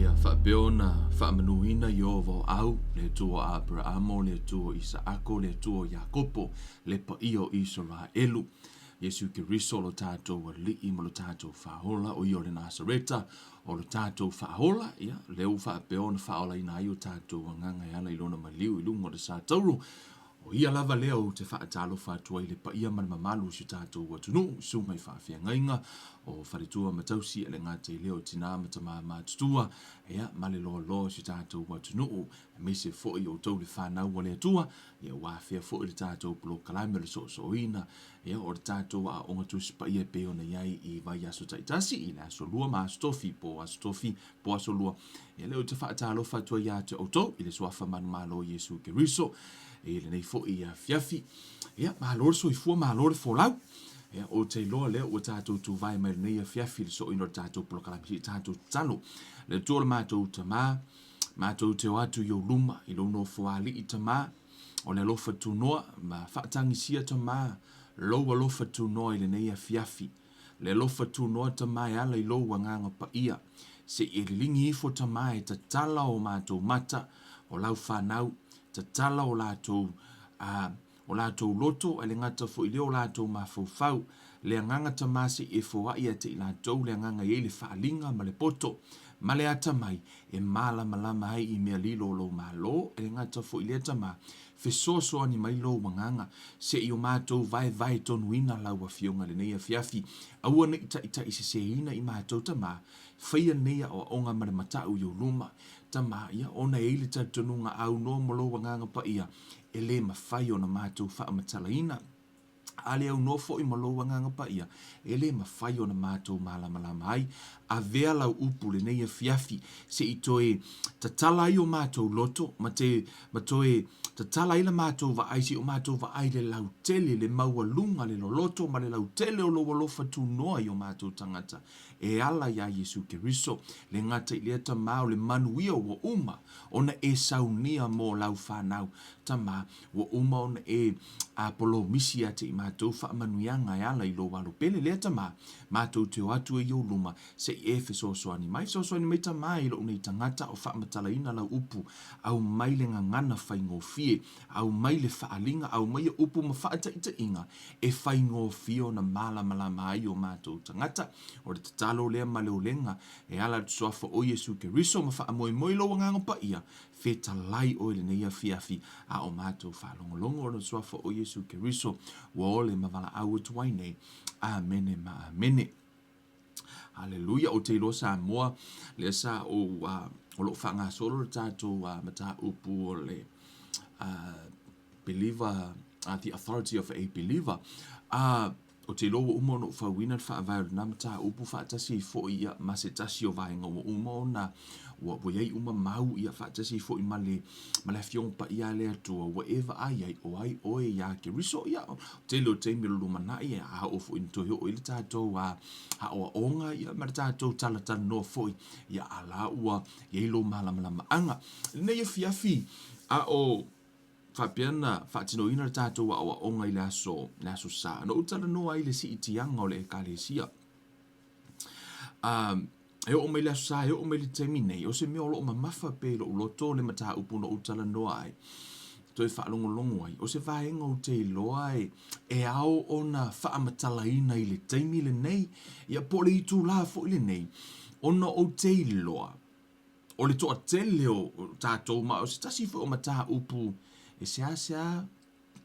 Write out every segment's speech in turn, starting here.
Ia whapeona, whaamanuina iovo au, le tua Abrahamo, le tua Isaako, le tua Jakopo, le pa io Israelu. Yesu ki riso lo tātou wa li'i mo lo tātou whahola o io le Nasareta, o lo tātou whahola, ia, leu whapeona whaola ina ai o tātou wa nganga ala ilona maliu ilungo le sātauru. O ia lava leo te whaatalo whātua i le pa ia manamamalu si tātou wa tunu, sungai whawhia ngainga, o wharetua matausi ele ngā te leo tina matama mātutua, ea male loa loa si tātou wa tunu, me se fōi o tau le whanau wa le atua, ea wāwhia fōi le tātou polo kalaime le so ina, ea o le tātou a onga tusi pa ia peo na iai i vai aso taitasi, i le aso lua ma astofi, po aso lua, ea leo te whaatalo whātua ia te auto, i le swafa manumalo Yesu ke riso, e le nei fo ia fiafi ia malor so i fu malor fo lau ia o te loa le o tātou tu vai mai nei fiafi so ino tātou pro kala pi tātou talo le tō mātou tama mātou te watu yo luma i lono fo ali i tama o le lofa tu noa ma whaatangi sia tama loa lofa tu noa i le nei fiafi le lofa tu noa tama i ala i loa nganga pa ia se i lingi i fo tama e ta tala o mātou mata o lau whanau ta tala o lātou loto, e le ngata fo i leo lātou mawhauwhau, le nganga tamasi e fo ia te i lātou, le nganga i le whaalinga ma le poto, ma le ata mai, e mala malama ai i mea lilo lo malo, e le ngata fo i le ata ma, fesoso ani mai lo wanganga, se i o mātou vai tonuina lau a fionga le neia fiafi, aua ne ita i se ina i mātou tama, whaia neia o onga mara matau i o luma, tama ia ona e ile tatununga au no molo wanganga pa ia ele mawhai o na mātou whaamatalaina ale au no fo i malo wanganga pa ia ele mawhai o na mātou malama ai a vea lau upu le neia fiafi se i toe tatala i o mātou loto ma toe tatala i la mātou va ai si o mātou va ai le lau tele le maua lunga le loto ma le lau tele o lo walofa tu noa i o mātou tangata e ala ia Yesu ke riso le ngata i leta mau le manuia wa uma ona e saunia mo lau whanau tama wa uma ona e apolo misia te i mātou whaamanuianga e ala i lo walo pele leta ma mātou te watu e yo luma se e fe soani mai ta mai lo nei tangata o whaamatalaina lau upu au mai le ngangana whaingo fie au mai le whaalinga au mai e upu ma whaata inga e whaingo fio na malama ai o mātou tangata o le tatalo lea maleulenga e ala tusoafa o Yesu ke riso ma whaamoe lo wanganga pa ia feta lai o le neia fiafi a o mātou whalongolongo o le tusoafa o Yesu ke riso wa ole mawala au tuai nei amene ma amene Haleluia o te ilo sa moa le sa o lo whanga solo tātou mata upu o le believer the authority of a believer o te lo umo no whawina whaavau na mata upu whaatasi fo ia masetasi o vaenga o umo na wa iei uma mau ia whaatasi fo i male fiong pa ia lea tua whatever ai o ai oe ia ke riso ia te lo te milo lumana ia a o fo in tohio o ili tātou a o onga ia mara tātou talatana no fo ia ala ua iei lo malama anga nei fiafi a o Fabiana fatino ina tātou a onga i le aso sa no utala no ai le si itianga o le ekalesia e o me le aso sa e o me le temine o se me o lo mamafa pe lo loto le mata upu no utala no ai to e whaalongolongo ai o se vaenga o te iloa e ao ona whaamatalaina i le teimi le nei ia pole i tū la fo i le nei ona o te iloa o le toa tele o tātou ma o se tasi fo o mata upu e sea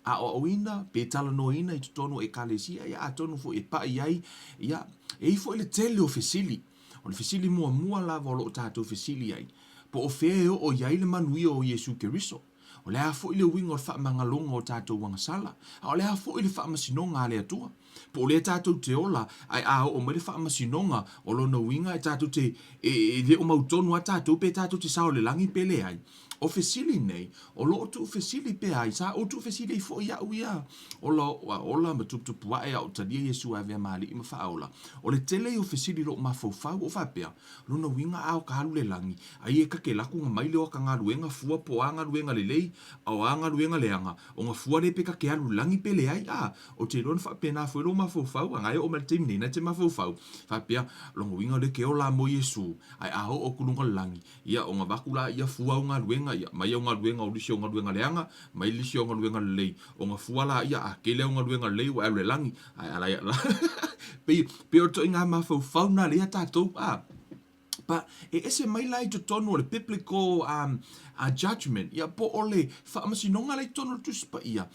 a o ina pe tala no ina i tonu e kalesia ia a tonu fo e pa iai ia e fo le tele o fesili o le fesili mua lava o lo tātou fesili ai po o fea o iai le manuia o Yesu ke riso o le a fo i le wingo o whaamangalonga o tātou wangasala o le a fo i le whaamasinonga a le atua po o le tātou te ola ai a o me le whaamasinonga o lo no winga e tātou te e le o mautonu a tātou pe tātou te sao le langi pele ai o fesili nei, o lo tu fesili pe ai, sa o tu fesili fo ia uia, o la ma tupu ai au tadia Yesu ave mali ima faola, o le tele o fesili lo ma fau o fapea, luna winga au ka halu le langi, ai e ka ke laku nga maile o ka ngā luenga fua po a ngā luenga le lei, au a ngā luenga leanga, o ngā fua le pe ka ke halu langi pe le ai, o te lona fapea na fo lo ma fau, ngai o mal te mine na te ma fau, fapea, longa winga le ke o la mo Yesu, ai aho o kulunga langi, ia o ngā wakula ia fua o ngā luenga, ia mai o ngā luenga o lisi o ngā luenga leanga, mai lisi o ngā luenga lei, o ngā fuala ia a kele o ngā luenga lei, wa ele langi, ai ala ia la, pe o to inga ma fau na lea tātou, pa e ese mai lai to tonu o le biblical judgment, ia po ole whaamasinonga lai tonu tuspa ia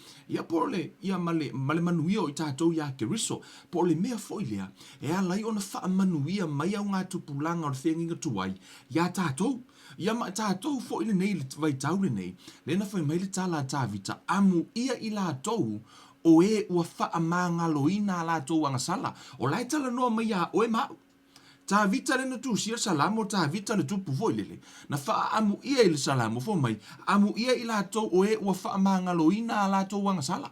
po ole, ia male manuia o i tātou ia ke riso, po ole mea foilea, e a lai ona whaamanuia mai au ngā tupulanga o le whenginga tuai, ia tātou, ia ma tātou fo ile nei le vai taule nei, lena fai mai le tāla tāvita, amu ia i lātou, o e ua whaamangaloina lātou angasala, o lai tala noa mai a oe mau, ta vita le na tu sia salamo ta vita le tupu foi lele na fa amu ia ile salamo fo mai amu ia ila to o e wa fa mangaloina la to wanga sala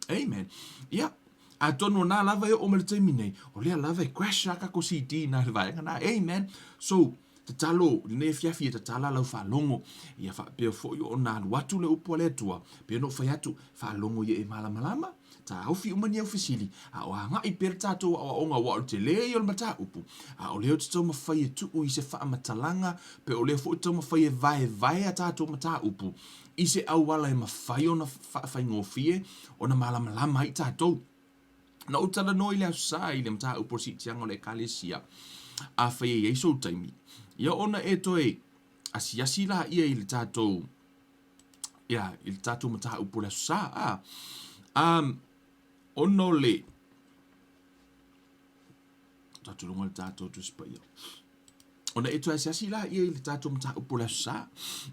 amen ia a tono na lava o me te mine o le lava crash ka ko si di na vai na amen so te talo ne fiafi te tala lau fa longo ia fa pe fo yo na watu le upo le tua pe no fa yatu fa longo ye e malama ta au fi umani au fisili a o nga i per tato a o nga wa te le yo mata upu a o le o toma fai tu i se fa matalanga pe o le fo toma fai vai a tato mata upu i se au wala e mafai ona fa ngofie ona malama i tato na o tala no ile sa ile mata upu si tianga le kalesia a fai e so taimi ia ona e toe asiasi la ia ile tato ia il tato mata upu le sa ono le tato longa tato tu spaya ona e toi sasi la ia ile tato mata upula sa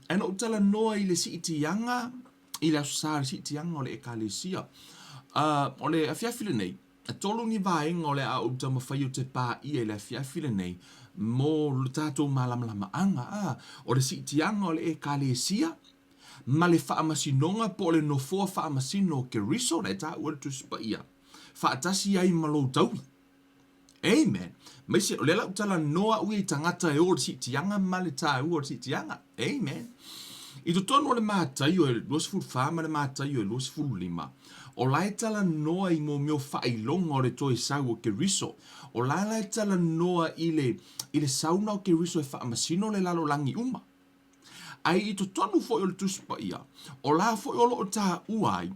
ena utala noa ile si itianga ile sa si itianga ole ekalesia ole afia file nei a tolu ni vaenga ole a utama fayu te pa ia ile afia file nei mo le tato malamlama anga ole si itianga ole ekalesia ma le whaamasinonga po le no fua whaamasino ke riso le ta ua tu spaia. Whaatasi ai malo taui. Amen. Mai se o le lau tala noa ui i tangata e o si tianga ma le ta ua si tianga. Amen. I to tono le mātai o e luas fulu whaama le mātai o e luas fulu lima. O lai tala noa i mo mio whailonga o le toi sau o ke riso. O lai tala noa i le sauna o ke riso e whaamasino le lalo langi uma. Ai i to tonu fo o le tuspa ia. O la fo o lo ta uai.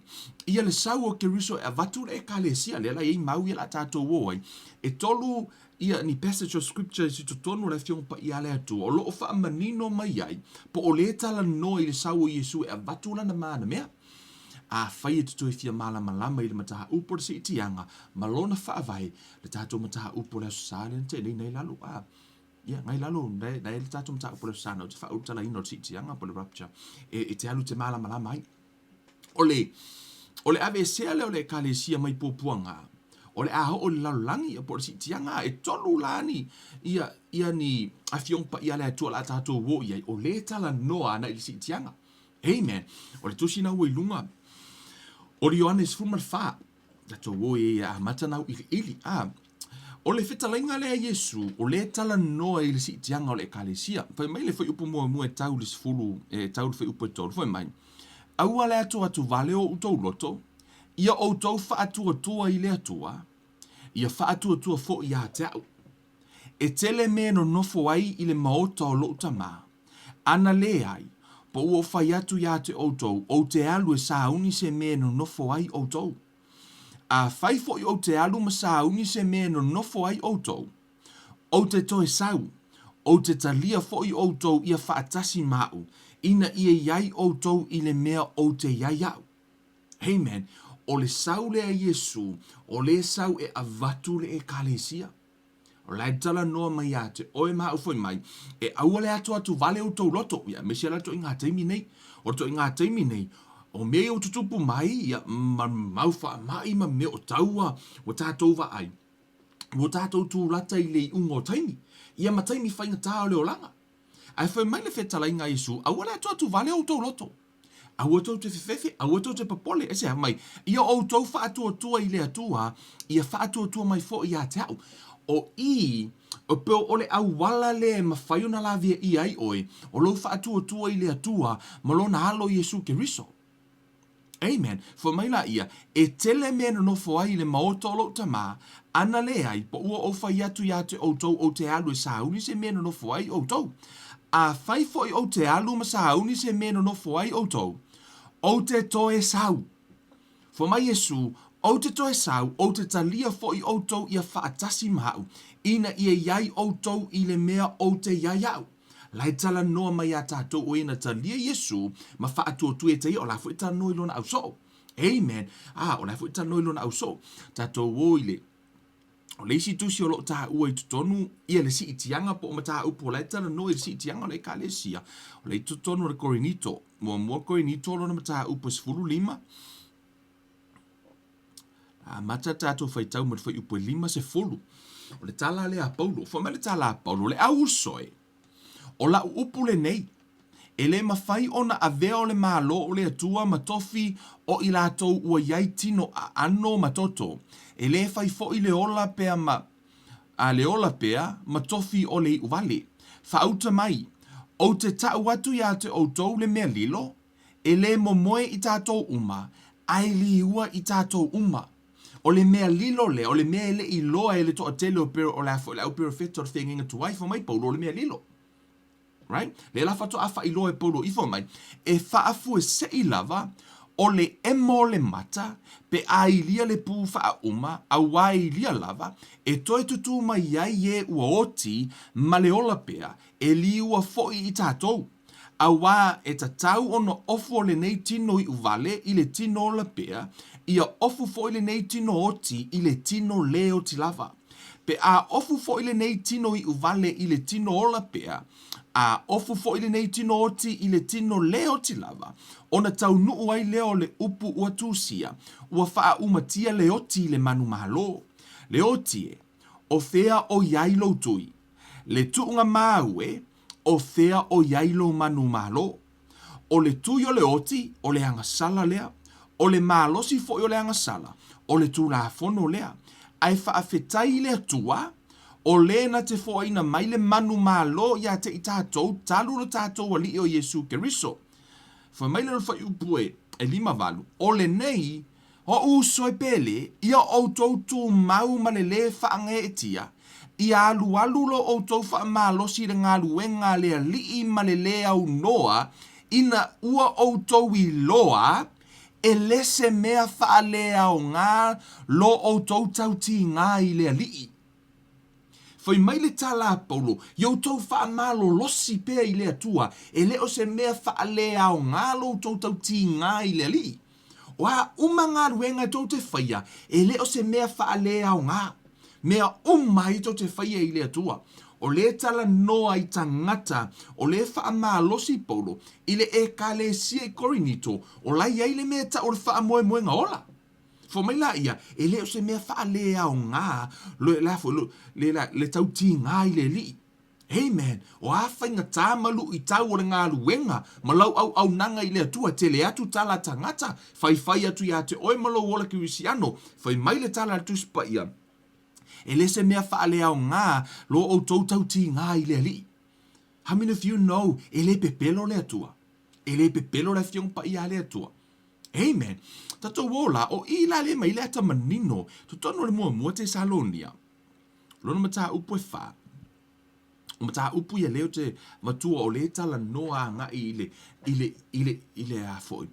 Ia le sau o ke riso e vatu le kalesia le la i mau ia la tato woi. E tolu ia ni passage of scripture si to tonu le fiong pa ia le atu. O lo o wha manino mai ai. Po o le tala no i le sau o Yesu e vatu la na mana mea. A whai e tutu e fia malama i le mataha upo le si itianga. Malona wha avai le tato mataha upo le asosale te nei lalu a. Ia, ngai lalo, nei le tato mata po le sana, o te wha utala ino le sitianga po le Rapture, e te alu te malama mai. O le ave sea leo le kalesia mai popuanga, o le aho o le lalolangi po le sitianga, e tolu lani, ia ni afiong pa ia le atua la tato wo ia, o le tala noa na i le sitianga. Amen. O le tusina ua ilunga. O le Ioanes fulmar wha, tato wo ia matanau ili, o le fetalainga lea Yesu, o le tala noa i le si tianga o le ekalesia. Fai mai le fai upo mua e tau le sifulu, tau le fai upo e tolu. Fai mai. Aua le atu vale o utou loto. Ia o utou fa atua i le atua. Ia fa atua fo i a teau. E tele me no nofo ai i le maota o lo utama. Ana le ai. Po ua fai atu ia te outou. O te alu e sauni se me no nofo ai outou. A fai fo i o te alu masauni se me no nofo ai outou. O te toe sau. O te talia fo i outou ia whaatasi mau. Ina ia iai outou i le mea o te iai au. Amen. O le sau lea Yesu. O le sau e avatu le e kalesia. O lai tala noa mai ate. O e maa ufoi mai. E aua le atu vale outou loto. Ia mesia la to inga teimi nei. O to inga teimi nei. O mea o tutupu mai, ia mauwha mai ma mea o taua, o tātou wa ai. O tātou tū lata i le ungo taimi. Ia ma taimi whainga tā o leo langa. Ai whai mai le whetala inga Iesu, a wala atua tu vale o tau loto. A ua tau te whiwhewe, a ua tau te papole, e se mai, ia o tau whaatua tua i le atua, ia whaatua tua mai fo i a te au. O o peo ole au wala le ma whaiona la via i ai oe, o lo whaatua tua i le atua, ma lo na halo Iesu Keriso. Amen. For mai la ia, e tele mena no fo ai le maotolo tama, ana le ai, po ua o whai atu ia te o te alu e sauni se mena no fo ai o tau. A whai fo i o te alu ma sauni se mena no fo ai o tau. O te toe sau. For mai Yesu, o te toe sau, o te talia fo i o tau ia whaatasi mahau. Ina ia iai o tau i le mea o te iai au. Lai tala noa mai a tātou o ina talia Yesu, ma whaatua tu e te i o la fo i tala noi lona au so. Amen. O la fo i tala noi lona au so. Tātou o ile. O le isi tusi o lo tā ua i tutonu, ia le si itianga po o ma tā upo, lai tala noi le si itianga o le ka le sia. O le tutonu le korinito, mua korinito lo na ma tā upo sifuru lima. Mata tātou whai tau ma whai upo lima se fulu. O le tala le a Paulo, fo me le tala a Paulo, le au soe. O la upu le nei, e le mawhai ona a vea o le malo o le atua matofi o i lātou ua iai tino a ano matoto. E le fai fo i le ola pea le ola pea matofi o le uvale. Whauta mai, o te tau atu ia te o tau le mea lilo, e le momoe i tātou uma, ai li ua i tātou uma. O le mea lilo le, o le mea le i loa e le toa tele o pero o la fo, le au pero feto o whenginga tuai fo mai Paulo o le mea lilo. Right? Le la fato afa i loa e Paulo i fo mai, e whaafu e se i lava, o le emo le mata, pe a ilia le pū wha uma, a wai lia lava, e toi tutu mai iai e ua oti, ma le ola pea, e li ua foi i tātou. A wā e ta tau ono ofu o le nei tino i uvale, i le tino ola pea, ia ofu foi le nei tino oti, i le tino leo ti lava. Pe a ofu foi le nei tino i uvale, i le tino ola pea, a ofu foi le nei tino oti, i le tino leo ti lava. Ona tau nuu ai leo le upu ua tūsia, ua wha umatia le oti le manu mahalo. Le oti e, o fea o iailo tui. Le tuunga maue, o fea o iailo manu mahalo. O le tui o le oti, o le angasala lea. O le malosi foi o le angasala, o le tūlafono lea. Ai wha awhetai le atua, o lena te foi na mai le manu mahalo ia te i tātou, talu lo tātou ali o Yesu Keriso. Fa mai le fai upue e lima valu. O le nei, o uso e pele, ia o tautu mau ma le le whaange e tia. Ia alu lo o tau wha malosi le ngā luenga le alii ma le le au noa, ina ua o tau i loa, e lese mea wha le au ngā lo o tau tauti ngā i le alii. Foi mai le tala a Paulo, iau tau wha malo losi pea i le atua, e leo se mea wha le au ngā lo tau tauti ngā i le alii. Wa uma ngā ruenga tau te whaia, e leo se mea wha le au ngā. Mea umai tau te whaia i le atua. O le tala noa i tangata, o le wha malosi Paulo, i le e ka le sia i korinito, o lai ai le mea ta o le wha moe ngā ola. Fo mai la ia, e leo se mea wha le au ngā, le tau ti ngā i le li. Amen. O a whainga tā malu i tau o le ngā luenga, malau au nanga i le atua, te le atu tala tangata, whai atu ia te oi malau ola ki wisiano, whai mai le tala atu spa ia. E le se mea wha le au ngā, lo o tau ti ngā i le li. How many of you know, e le pepelo le atua? E le pepelo le fiong pa ia le atua. Amen. Tato wola, o ila le mai le ata manino, tutono le mua te Salonia. Lona mata upo e wha. O mata upu ia leo te matua o le tala noa nga ile a foi.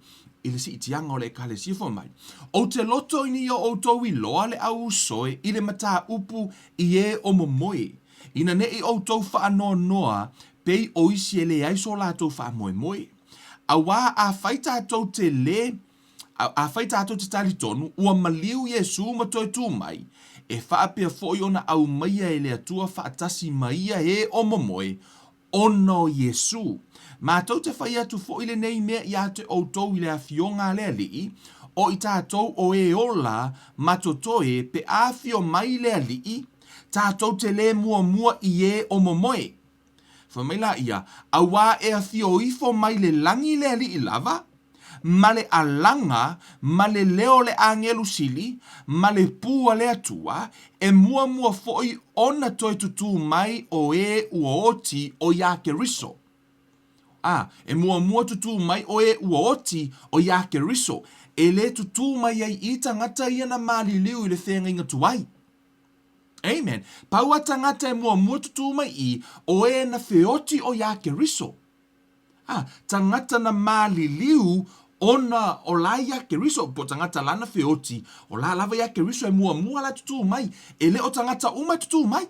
Ile si itianga o le kale sifo mai. O te loto ini o tau i loa le au soe, ile mata upu i e o momoe. Ina ne i o tau wha noa, pei o isi ele aiso la tau wha moe. A wā a whaita tau te le, a whaita tau te tali tonu, ua maliu Yesu matoi tū mai, e whaapea foi ona au maia e le atua whaatasi maia e o momoe, ono Yesu. Ma tau te whai atu foi le nei mea i ate o tau i le a fionga le alii, o i tātou o e ola matotoe pe a fio mai le alii, tātou te le mua i e o momoe. Whamaila ia, a wā e a thio ifo mai le langi le ali I lava, ma le alanga, ma le leo le angelu sili, ma le pua le atua, e mua foi ona toi tutu mai o e uoti o ia ke riso. E mua tutu mai o e uoti o ia ke riso. E le tutu mai ai I tangata ia na maliliu I le whenga inga tuai. Amen. Paua tangata e mua tutu mai I o e na whioti o ia ke riso. Tangata na maliliu ona o la ia ke riso po tangata lana whioti o la lava ia ke riso e mua la tutu mai. E le o tangata uma tutu mai.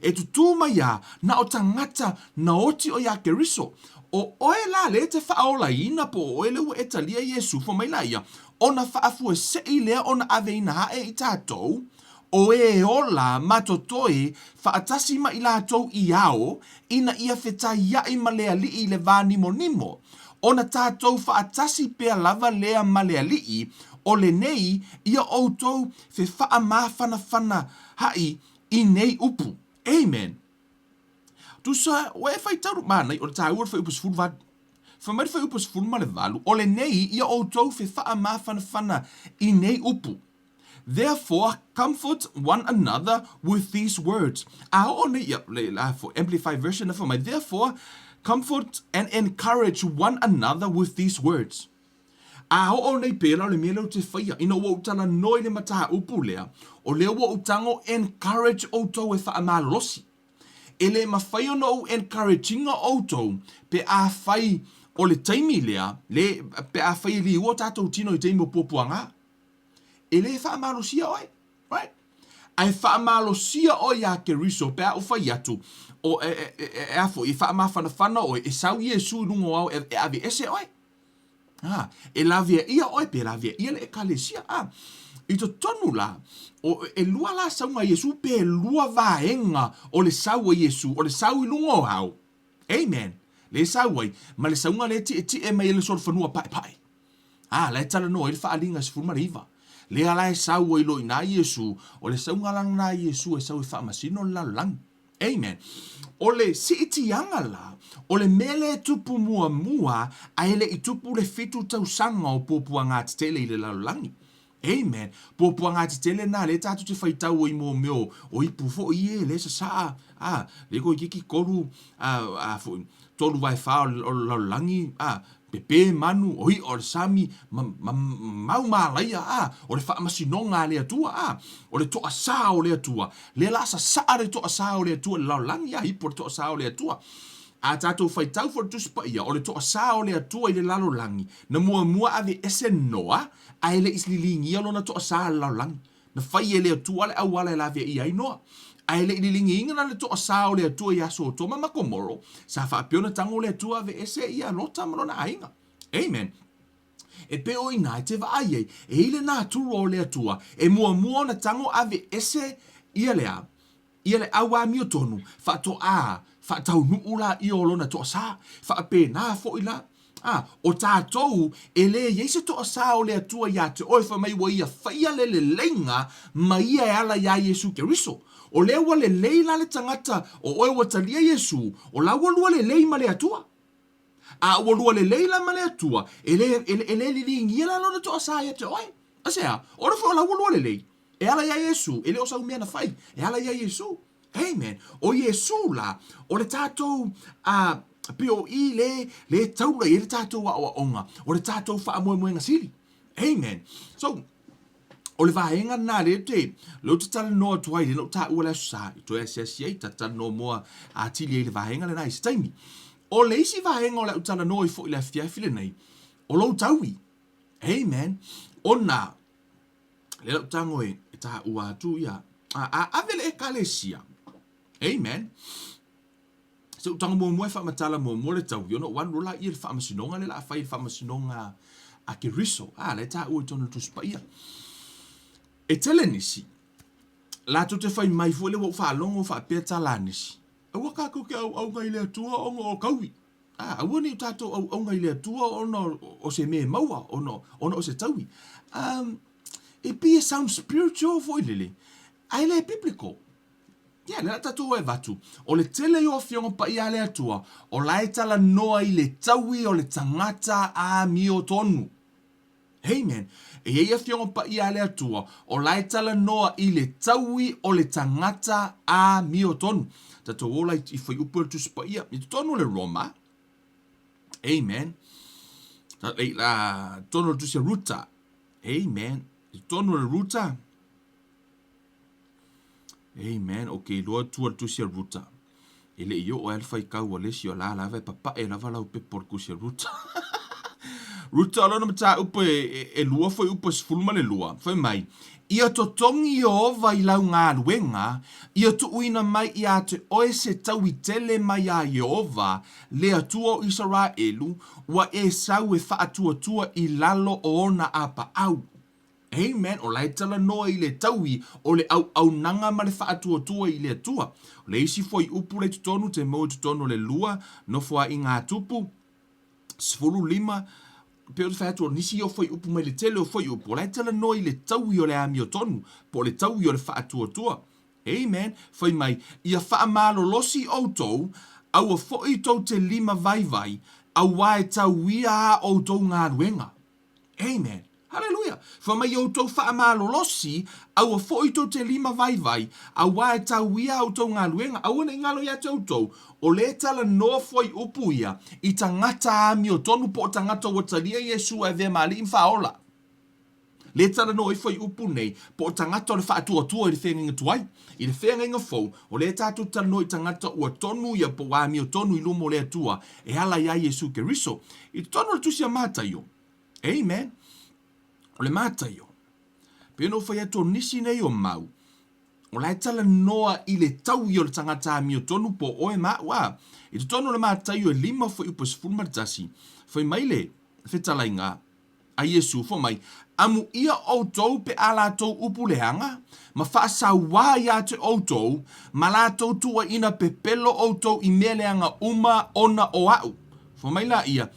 E tutu mai ia na o tangata na oti o ia ke riso. O oe la le te whaola ina po oe le ua etalia Yesu fo mai la ia. Ona whaafua se I lea ona ave ina hae I tātou. O e ola matotoi whaatasi ma I lātou I ao, ina ia wheta iai ma lea lii le vānimo nimo. Ona tātou whaatasi pea lava lea ma lea lii, o le nei ia outou whe wha ma whana hai I nei upu. Amen. Tu sa, oe whai tauru mānai, o le tā ua whai upus furu vad. Whamari whai upus furu ma le valu, o le nei ia outou whe wha ma whana I nei upu. Therefore, comfort one another with these words. For Amplified Version, therefore, comfort and encourage one another with these words. Nei pēra le mea leo te whaia. Ina ua utana noi le mataha upu lea. O leo ua utango encourage outou e wha amalosi. E le mawhai ona o encouraging outou pe a whai o le taimi lea, le pe a whai li ua tātou tino I taimi o pōpuanga. E le whaamalosia oi, right? Ai whaamalosia oi a ke riso, pe a uwhai atu, o e afo, I whaamawhana oi, e sau Yesu nungo au, e ave ese oi. E lavia ia oi, pe lavia ia le ekalesia, I to tonu la, o e lua la saunga Yesu, pe lua vaenga o le sau Yesu, o le sau I lungo au. Amen. Le sau ai, ma le saunga le ti e mai le sor whanua pai. Le tala no, e le whaalinga si furma reiva. Le ala e sau I lo I na Yesu, o le sau ngalang na Yesu e sau I whaamasino la lang. Amen. O le si itianga la, o le mele tupu mua, a ele I tupu le fitu tau sanga o popua ngā titele I le lalangi. Amen. Popua ngā titele na le tātu te whaitau o I mō meo, o I pufo I e le sa saa, le ko I kiki koru, tolu vai whao o lalangi, pepe manu oi o le sami mau malaia o le whaamasinonga le atua o le toa sa o le atua le lasa sa le toa sa o le atua le laulangi hipo le toa sa o le atua a tātou whaitau for tuspa ia o le toa sa o le atua I le lalolangi na mua ave ese noa a ele islilingi alona toa sa le laulangi na whai e le atua le awala e lave ia I noa ai le lilingi inga na le toa sa o le atua ia so toma makomoro sa whaapiona tango le atua ve ese ia lota malona ainga. Amen. E pe o ina te vaai e ile na turo o le atua e mua na tango ave ese ia le awa mio tonu whaatau nuula I o lona toa sa whaape na fo ila o tātou e le yeise toa sa o le atua ia te oe whamai wa ia whaia le lenga ma ia e ala ia Yesu ke riso. O le ua le leila le tangata o oe wa talia Yesu o la walua le leima le atua. Walua le leila ma le atua e le lilingia la lona toa sa ia te oe. Asea, ora fo la walua le lei. E ala ia Yesu, e le o sau mea na whai. E ala ia Yesu. Amen. O Yesu la, o le tātou pio I le taula I le tātou wa onga. O le tātou wha moenga sili. Amen. So, o le vaenga nā le lo te tala noa tuai le no tā ua le sa I to e sia I tata no moa a tili e le vaenga le nai staimi. O le isi vaenga o le utala noa I fo I le fiafile nei. O lo taui. Amen. O nā. Le lau tango e tā ua atu ia. Avele e kalesia. Amen. So tango mua whaamatala mua le tau. Yono wan rola I le whaamasinonga le la whai whaamasinonga a ke riso. Le tā ua tono tuspa ia. E tele nisi, la to te whai mai fo le wau whaalongo whaapea tala nisi. Awa kako ke au ngai le atua onga o kaui. Awa ni tato au ngai le atua o se me maua, ono o se taui. It be sound spiritual fo ilele. Ai le biblical. Ia, le tatu e vatu. O le tele o fiongo pa ia le atua, o lai tala noa i le taui o le tangata a mio tonu. Amen. E ia fiongo pa ia le atua, o lai tala noa i le taui o le tangata a mio tonu. Tatu ola i whai upur tu pa ia, i tonu le Roma. Amen. Tonu tu se ruta. Amen. I tonu le ruta. Amen. Okay, loa tua tu se ruta. Ele yo o alfa i kau le si o la la vai papa e lava lau pe por ku se ruta. Ruta lona mata upe e lua foi upe sfulma le lua. Foi mai. Ia to tongi o vai lau ngā luenga, ia tu uina mai ia te oe se tau i tele mai a Jehova, le atua o Israelu, wa e sau e whaatua tua i lalo o ona apa au. Amen. O lai tala noa i le taui, o le au nanga ma le whaatua tua i le atua. O le isi foi upu le tutonu, te mo tutonu le lua, no fua i ngā tupu, sfuru lima, pe o te whaatua nisi o foi upu mai le tele o foi upu. O lai tala noa i le taui o le ami o tonu, po le taui o le whaatua tua. Amen. Foi mai, ia whaamalo losi o tou, au a foi tou te lima vai vai, au wae tau ia o tou ngā ruenga. Amen. Hallelujah. Fa mai o tau whaamalo losi, au a foito te lima vai vai, a wae tau ia au tau ngā luenga, au ana ingalo ia tau tau, o le tala noa foi upu ia, i tangata ami o tonu po tangata o talia Yesu e ve mali in whaola. Le tala noa i foi upu nei, po tangata o le whaatua tua i le whenga tuai, i le whenga fau, o le tatu tala noa i tangata ua tonu ia po ami o tonu i lumo le atua, e ala ia Yesu ke riso, i tonu le tusia mata yo. Amen. O le mātai o. Pēno whai ato nisi nei o mau. O lai tala noa i le tau i o le tangata mi o tonu po oe maa wā. I te tonu le mātai o e lima whai upas fulmaritasi. Whai mai le, whetalai ngā, a Yesu wha mai, amu ia o tou pe ala tou upu le hanga, ma whaasa wā ia te o tou, ma la tou tua ina pe pelo o tou i mele anga uma ona o au. Wha mai la ia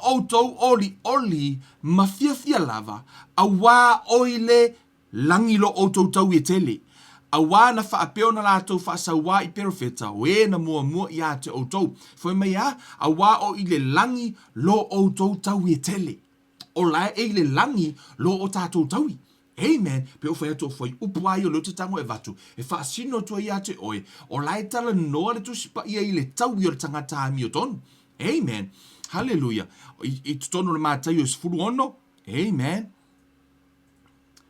o tou oli mafia lava, a wā oile langilo o tou tau e tele. A wā na whaapeo na lātou whaasa wā i perofeta, o e na mua i a te o tou. Whai mai a wā oile langi lo o tou tau e tele. O lai e le langi lo o tātou taui. Amen. Pe o whai ato whai upu ai o leo te tango e vatu. E whaasino tua i a te oe. O lai tala noa le tusipa ia i le tau i o le tangata ami o tonu. Amen. Hallelujah. I tutono le mātai o sfulu ono. Amen.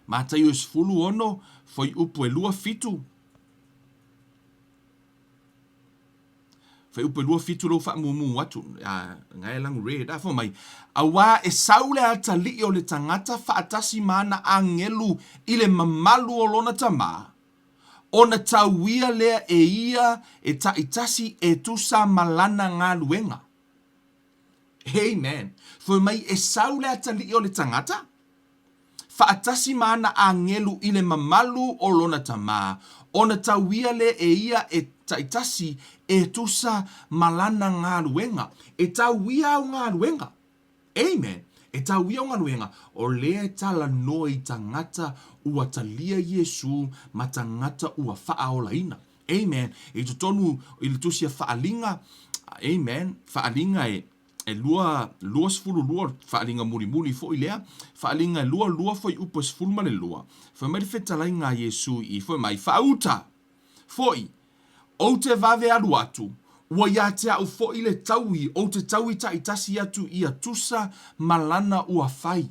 Mātai o sfulu ono, foi upu e lua fitu. Foi upu e lua fitu lo wha mumu watu. Ngai langu re, da fo mai. A wā e saule ata li o le tangata whaatasi mana a ngelu i le mamalu o lona tamā. Ona tauia lea e ia e taitasi e tusa malana ngā luenga. Amen. Foi mai e saule ata li o le tangata. Whaatasi mana a ngelu i le mamalu o lona tamā. Ona tauia le e ia e taitasi e tusa malana ngā luenga. E tauia o ngā luenga. Amen. E tauia o ngā luenga. O lea tala noa i tangata ua talia Yesu ma tangata ua whaaola ina. Amen. E tutonu i le tusia whaalinga. Amen. Whaalinga lua sfulu lua whaalinga muri fo i lea. Whaalinga lua fo i upa sfulu ma le lua. Wha mai whetalai ngā Yesu i fo mai whauta. Fo i. O te vave alu atu. Ua ia te au fo i le taui. O te taui ta itasi atu i a tusa malana ua whai.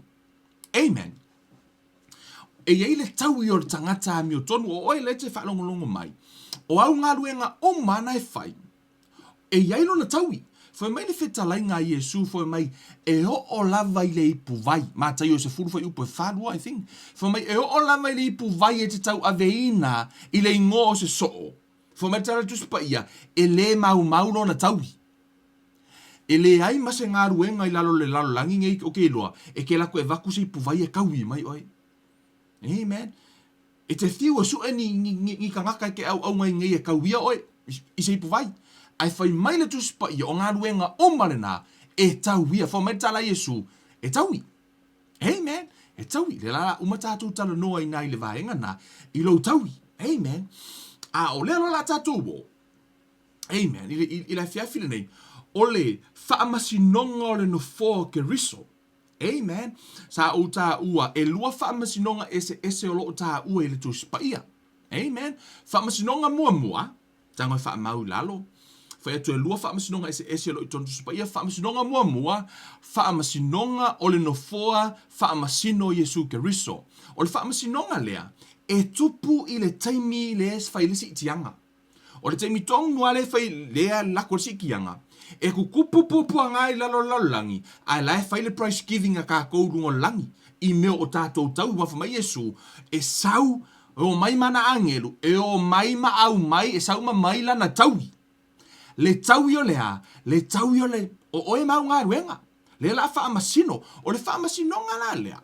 Amen. E iei le taui o le tangata mi o tonu. O oe le te whaalongolongo mai. O au ngā ruenga o mana e whai. E iei lo na taui. Foi mai le whetalai ngā Yesu, foi mai e o lava i le ipu vai. Mātai o se furu foi upo e whārua, I think. Foi mai e o lava i le ipu vai e te tau aveina i le ingo o se soo. Foi mai tala tuspa ia, e le mau lo na taui. E le ai mase ngā ruenga i lalo le lalo langi ngei o ke loa. E ke lako e vaku se ipu vai e kaui mai oi. Amen. E te thiu e su e ni ka ngaka ke au ngai ngei e kauia oi. I se ipu vai. Ai whai mai le tuspa ia o ngā ruenga o marena e tauia. Wha mai tala Yesu e taui. Amen. E taui. Le la umatatu tala noa i nai le vaenga na i lo taui. Amen. A o lea lo la tātou wo. Amen. I la fiafile nei. O le whaamasinonga o le no fō ke riso. Amen. Sa o tā ua. E lua whaamasinonga ese o lo tā ua i le tu spaia. Amen. Whaamasinonga mua. Tangoi whaamau lalo. Whai atu e lua whaamasinonga ese o lo i tonu spaia. Whaamasinonga mua. Whaamasinonga o le no fōa whaamasino Yesu ke riso. O le whaamasinonga lea. E tupu i le taimi le es whailisi itianga. O le taimi tong nuale whai lea lako si kianga. E ku kupu ngai lalo langi. Ai lai whai le price giving a ka kourungo langi. I meo o tātou tau wafa mai Yesu. E sau o mai mana angelu. E o mai ma au mai. E sau ma mai lana taui. Le taui o lea. Le taui o le. O e mau ngā ruenga. Le la whaamasino. O le whaamasinonga la lea.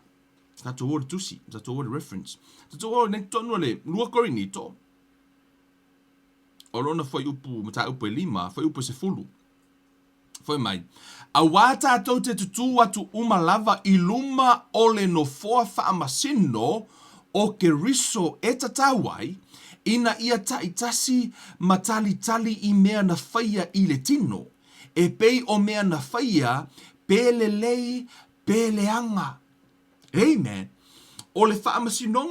Tato o le tusi. Tato o le reference. Tato o le tonu le. Lua korinito. O lona foi upu, mata upu e 5, foi upu se fulu. Foi mai. A wata tau te tutu atu umalava i luma o le no foa whaamasino o ke riso e tatawai, ina ia taitasi matali i mea na whaia i le tino, e pei o mea na whaia, pele lei, pele anga. Amen. O le whaamasino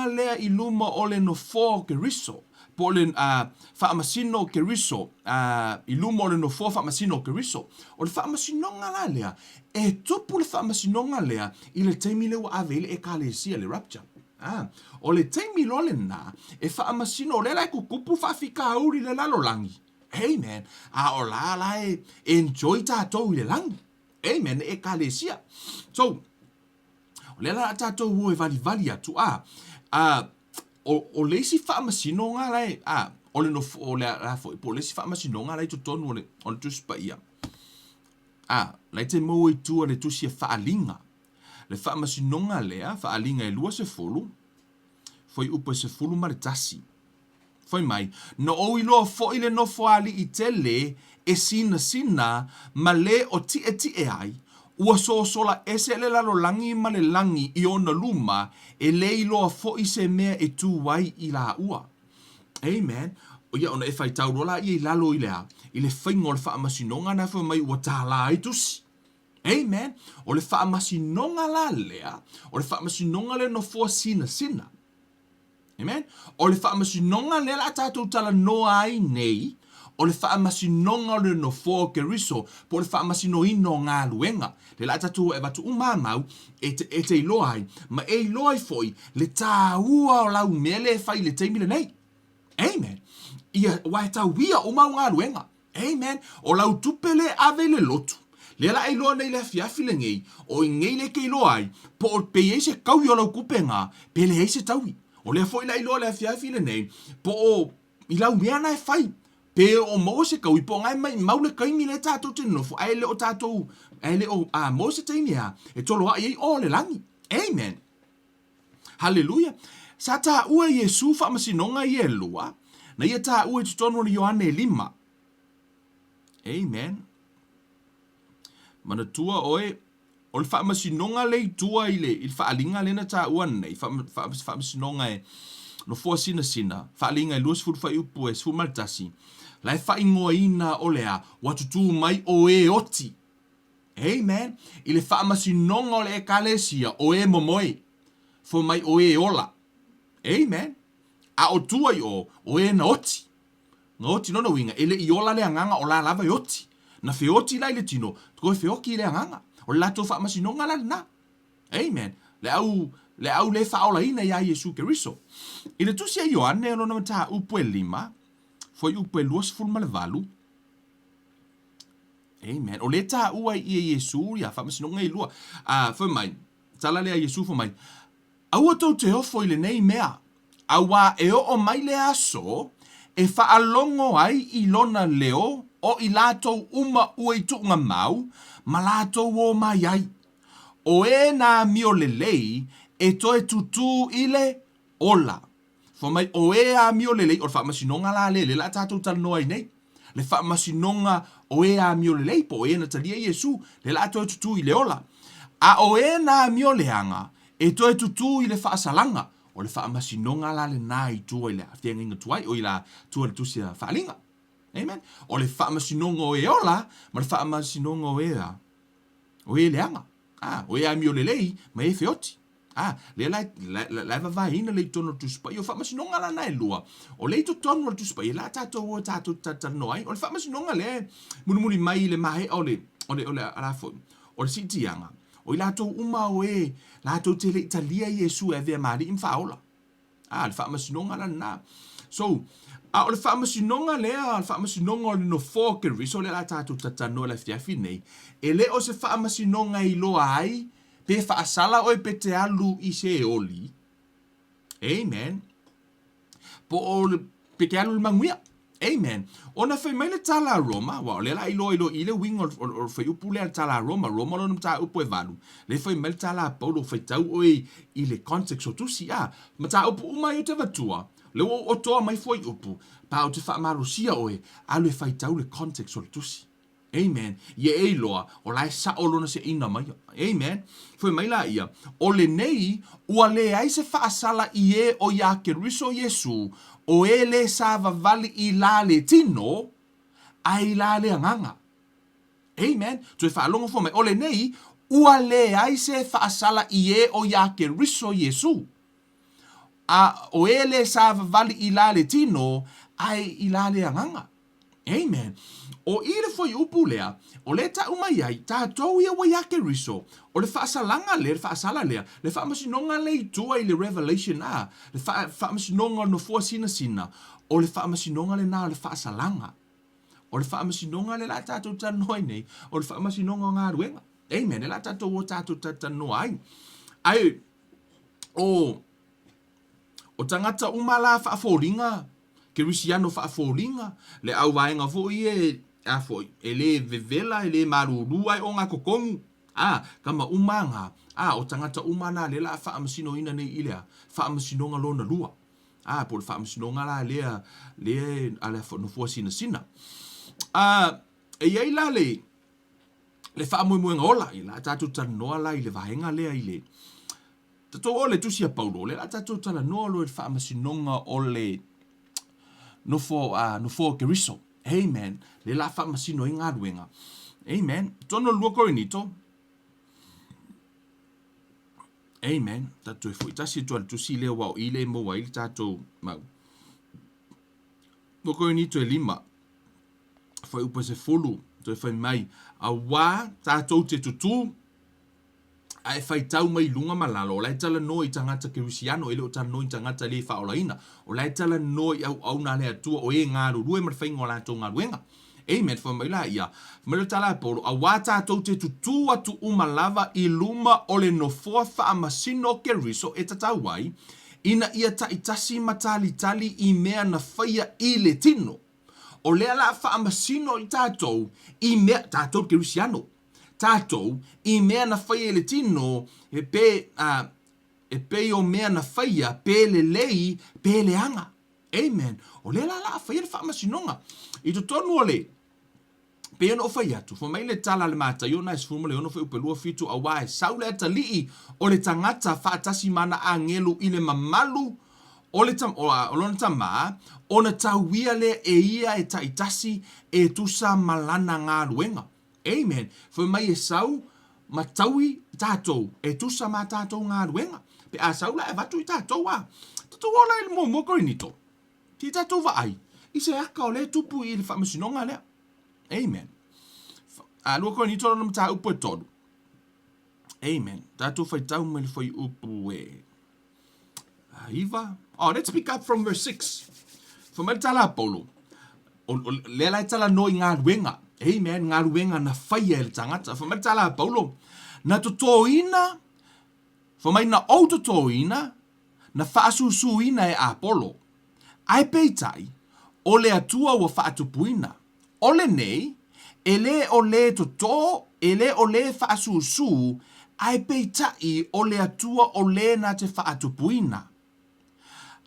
lea i luma o le no foa ke riso. Po le whaamasino ke riso, i luma o le no fō whaamasino ke riso. O le whaamasinonga la lea, e tupu le whaamasinonga lea, i le teimi lewa avele e kalesia le Rapture. O le teimi lo le na, e whaamasino le lai kukupu whaafika auri le lalolangi. Amen. O la e enjoy tātou i le langi. Amen. E kalesia. So, o le la tātou hua e vali atu. O leisi whaamasino ngā lai, o le no o le rafo, po leisi whaamasino ngā lai tutonu o le tuspa ia. Lai te mo i tua le tusia whaalinga. Le whaamasino ngā lea, whaalinga e lua se fulu, foi upa se fulu ma le tasi. Foi mai, no o iloa fo ile no foali i tele, e sina, ma le o tie ai, ua sola ese le lalo langi ma le langi i ona luma e le iloa fo i se mea e tu wai i la ua. Amen. O ia ona e whai taurola i lalo i lea. I le whaingo le whaamasinonga na wha mai ua tāla ai tusi. Amen. O le whaamasinonga la lea. O le whaamasinonga le no fo sina. Amen. O le whaamasinonga le la tātou tala noa ai nei. O le whaamasinonga le no fō ke riso, po le whaamasino ino ngā luenga. Le la tatu e watu umamau, e te iloai, ma e iloai foi, le tā ua o lau mele e whai le teimile nei. Amen. Ia wai tau wia umau ngā luenga. Amen. O lau tupele ave le lotu. Le la iloa nei le fiafi le ngei, o i ngei le ke iloai, po o pe eise kaui o lau kupenga, pe le eise taui. O le foi la iloa le fiafi le nei, po o i lau meana e whai. Pe o Mose ka wipo ngai mai maule kaimi le tātou te nofo. Ai le o tātou, ai le o Mose te imea. E tolo a iei o le langi. Amen. Hallelujah. Sa tā ua Yesu whaamasinonga i e lua. Na ia tā ua i tutonu ni Ioane 5. Amen. Mana tua oe. O le whaamasinonga le tua i le. I whaalinga le na tā ua nei. Whaamasinonga e. No fua sina. Whaalinga e luas furu whai upu e sfu maltasi. Lai whaingoa ina o lea, watutu mai o e oti. Amen. I le whaamasinonga o le e kalesia o e momoe. Fo mai o e ola. Amen. A o tua i o e na oti. Nga oti nono winga, ele i ola le anganga o la lava i oti. Na fe oti lai le tino, tuko e fe oki le anganga. O le lato whaamasinonga la na. Amen. Le au le whaola ina ia Yesu ke riso. I le tusia Ioane o nona mata upu e 5. Foi upu e 2 ma le 8. Amen. O le tā ua i Yesu ia whaamasinonga i lua. Foi mai. Tala lea Yesu foi mai. Aua tau te ofo i le nei mea. Awa e o mai le aso e whaalongo ai i lona leo o i lātou uma ua i tuunga mau ma lātou o mai ai. O e nā mio le lei e toe tutu i le ola. Fo mai o e a mio lelei o le whaamasinonga la le la tātou tala noa i nei. Le whaamasinonga o e a mio lelei po e na talia Yesu le la toe tutu i le ola. A o e na mio leanga e toe tutu i le whaasalanga o le whaamasinoga la le nā i tua i le awhianginga tuai o i la tua le tusia whaalinga. Amen. O le whaamasinoga o e ola, ma le whaamasinoga o ea. O e leanga. O e ami o le lei, ma e feoti. Le lai vavaina le tono tuspa. I o whaamasinoga la nai lua. O le to tono le tuspa. I la tātou o tātou tatano ai. O le whaamasinoga le munumuni mai le mahe o le alafo. O le sitianga. O i lātou uma o e, lātou te le italia Yesu e vea maari im whaola. Le whaamasinoga la nā. So, o le whaamasinoga lea, le whaamasinoga o le no fōkeri, so le la tātou tatano le fiafi nei, e le o se whaamasinoga i loa ai, pe whaasala o e pe te alu i se oli. Amen. Po o le pe ke alu le manguia. Amen. Ona fai mai le tala Roma, wa le la ilo ile wing o fai upu le tala Roma lo nta upu e valu. Le fai mai tala Paulo fai tau oi ile context o tusi ma ta upu uma i te vatua. Le o toa mai foi upu, pa o te wha marusia oe, alu e fai tau le context o le tusi. Amen. Ie e loa, o lai sa olona se ina mai. Amen. Foi mai la ia. O le nei, ua le ai se whaasala i e o ia ke riso Yesu, o e le sa vavali i la le tino, ai la le anganga. Amen. Tue whaalongo fo mai. O le nei, ua le ai se whaasala i e o ia ke riso Yesu. O e le sa vavali i la le tino, ai i la le anganga. Amen. O ile foi upu lea, o le ta umai ai, ta tau ia wa yake riso, o le whaasalanga le whaasala lea, le whaamasinonga le tua i le Revelation le whaamasinonga no fua sina, o le whaamasinonga le nā o le whaasalanga, o le whaamasinonga le la tātou tanoi nei, o le whaamasinonga ngā ruenga. Amen, le la tātou o tātou tanoi ai. Ai, o tangata umala whaaforinga, ke risiano whaaforinga, le au vaenga fo i e le vevela, e le marurua, o ngā kokongu. Kama umanga, o tangata umana, le la whaamasino ina nei ilea, whaamasinonga lona lua. Po le whaamasinonga la lea, ale no fua sina. E iei la le whaamuimuenga ola, i la tātou tanoa la, i le vahenga lea i le. Tato o le tusia Paulo, le la tātou tanoa lo e whaamasinonga o le no fo keriso. Amen. Le la whaamasino i ngā ruenga. Amen. Tono lua korinito. Amen. Tato e fui tasi tua le tusi leo wao i le mo wa i tato mau. Lua korinito e 5. Fai upa se fulu. To e fai mai. A wā tato te tutu. A e fai tau mai lunga malalo. O lai tala no i tangata kerisiano. Ele o tala no i tangata le whaolaina. O lai tala no i au na le atua. O e ngā rurue marwhainga o lato ngā ruenga. Amen. Fai mai la ia. Mero tala polo. A wā tātou te tutu atu umalava i luma o le no foa whaamasino keriso e tatau ai. Ina ia taitasi matali i mea na whaia i le tino. O lea la whaamasino i tātou i mea tātou kerisiano. Tātou, i mea na whaia le tino, e pe o mea na whaia, pe le lei, pe le anga. Amen. O le la whaia le whaamasinonga. I to tonu o le, pe ono whaia atu, fo mai le tala le mata, i ona e sfuma le ono whai upelua fitu a wae, sau le atalii, o le tangata whaatasi mana a ngelu i le mamalu, o lona tama, o na tauia le e ia e taitasi e tusa malana ngā ruenga. Amen. Foi mai e sau, mataui tātou, e tusa ma tātou ngā ruenga. Pe a sau la e vatu i tātou Tātou ola i mo korinito. Ti tātou va ai. I se aka o le tupu i le whaamasinonga lea. Amen. Lua korinito lona mta upu e tolu. Amen. Tātou whai tau mai le whai upu e. Iva. Let's pick up from verse 6. Foi mai tala Paulo. Le lai tala no i ngā ruenga. Amen, ngā ruenga na whaia e le tangata. Whamai tala Paulo, na totoina, whamai na au totoina, na whaasusuina e Apollo. Ai peitai, o le atua wa whaatupuina. O le nei, e le o le toto, e le o le whaasusu, ai peitai o le atua o le na te whaatupuina.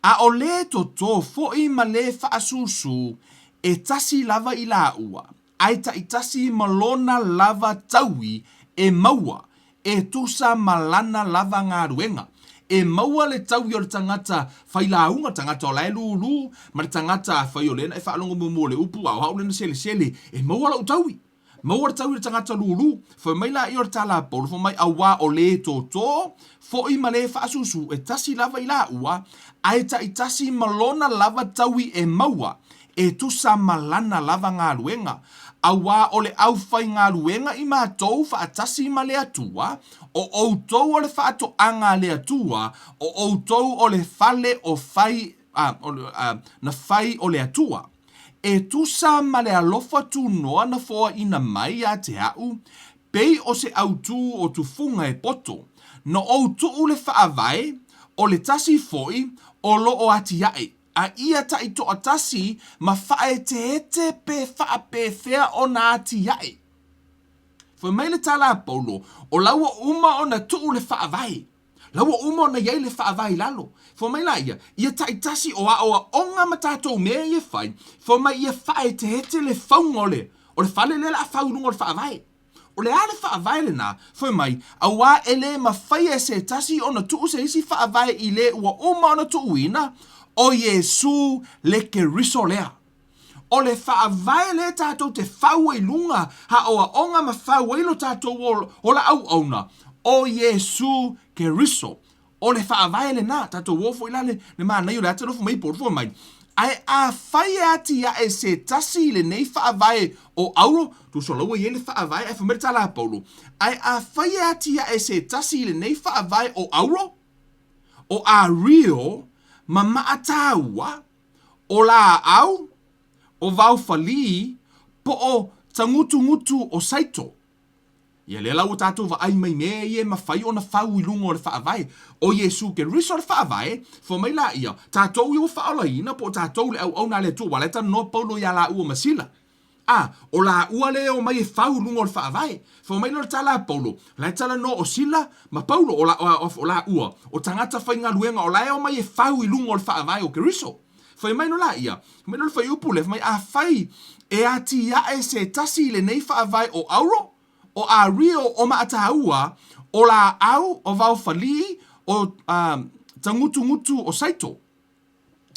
A o le toto fo i ma le whaasusu, e tasi lava i la ua. Ai taitasi malona lava taui e maua, e tusa malana lava ngā ruenga. e maua le tau i o le tangata whailaunga, tangata o lai lulu, ma le tangata whai o lena e whaalonga mo le upu au hau lena sele, e maua lau taui. Maua le tau i le tangata lulu, whai mai la i o le tala polo, whai mai awa o le tōtō, fo i ma le whaasusu, e tasi lava i la ua, ai ta i tasi malona lava taui e maua, e tusa malana lava ngā luenga. Awa o le au whai ngā luenga i mātou whaatasi ma le atua, o outou o le whaato anga le atua, o outou o le fale o whai, na whai o le atua. E tusa ma le alofa tu noa na foa ina mai a te au, pei o se autu o tu funga e poto, no outou le whaavai, o le tasi foi, o lo o ati ae. A ia ta i toa tasi, ma whae te ete pe wha pe whea o nā ati ae. Whai mai le tala apolo, o laua uma o na tuu le whaavai. Laua uma o na iei le whaavai lalo. Whai mai la ia ta i tasi o a onga ma tātou mea ia whai. Whai mai ia whae te ete le whaunga o le whale le la whaununga o le whaavai. O le ale whaavai le nā, whai mai, a wā ele ma whai e se tasi o na tuu se isi whaavai i le ua uma o na tuu ina, o Yesu le ke riso lea. O le whaavai le tātou te whau i lunga, ha o a onga ma whau ilo tātou o la au auna. O Yesu ke riso. O le whaavai le nā, tātou wofo ila le mānei o le atanofu mai porfo mai. Ai a whai ati a e se tasi le nei whaavai o auro, tu so laua i le whaavai, e whamere tala Paulo. Ai a whai ati a e se tasi le nei whaavai o auro, o a rio, ma maataua, o la au, o vau fali, po o tangutu o saito. Ia le lau tātou wa ai mai mea ie ma whai o na whau i lungo o le whaavai. O Yesu ke riso le whaavai, fo mai la ia, tātou i o whaola ina, po tātou le au na le tu, wale ta no paulo ia la ua masila. O la ua le o mai e whau lungo o le whaavai. Fo mai lo tala paulo, la tala no o sila, ma paulo o la ua, o tangata whai ngā luenga, o la e o mai e whau i lungo o le whaavai o ke riso. Fai mai no la ia, mai no le whai upule, mai a whai e ati ia e se tasi le nei whaavai o auro, o a rio o maataua, o la au, o vau fali, o tangutu o saito.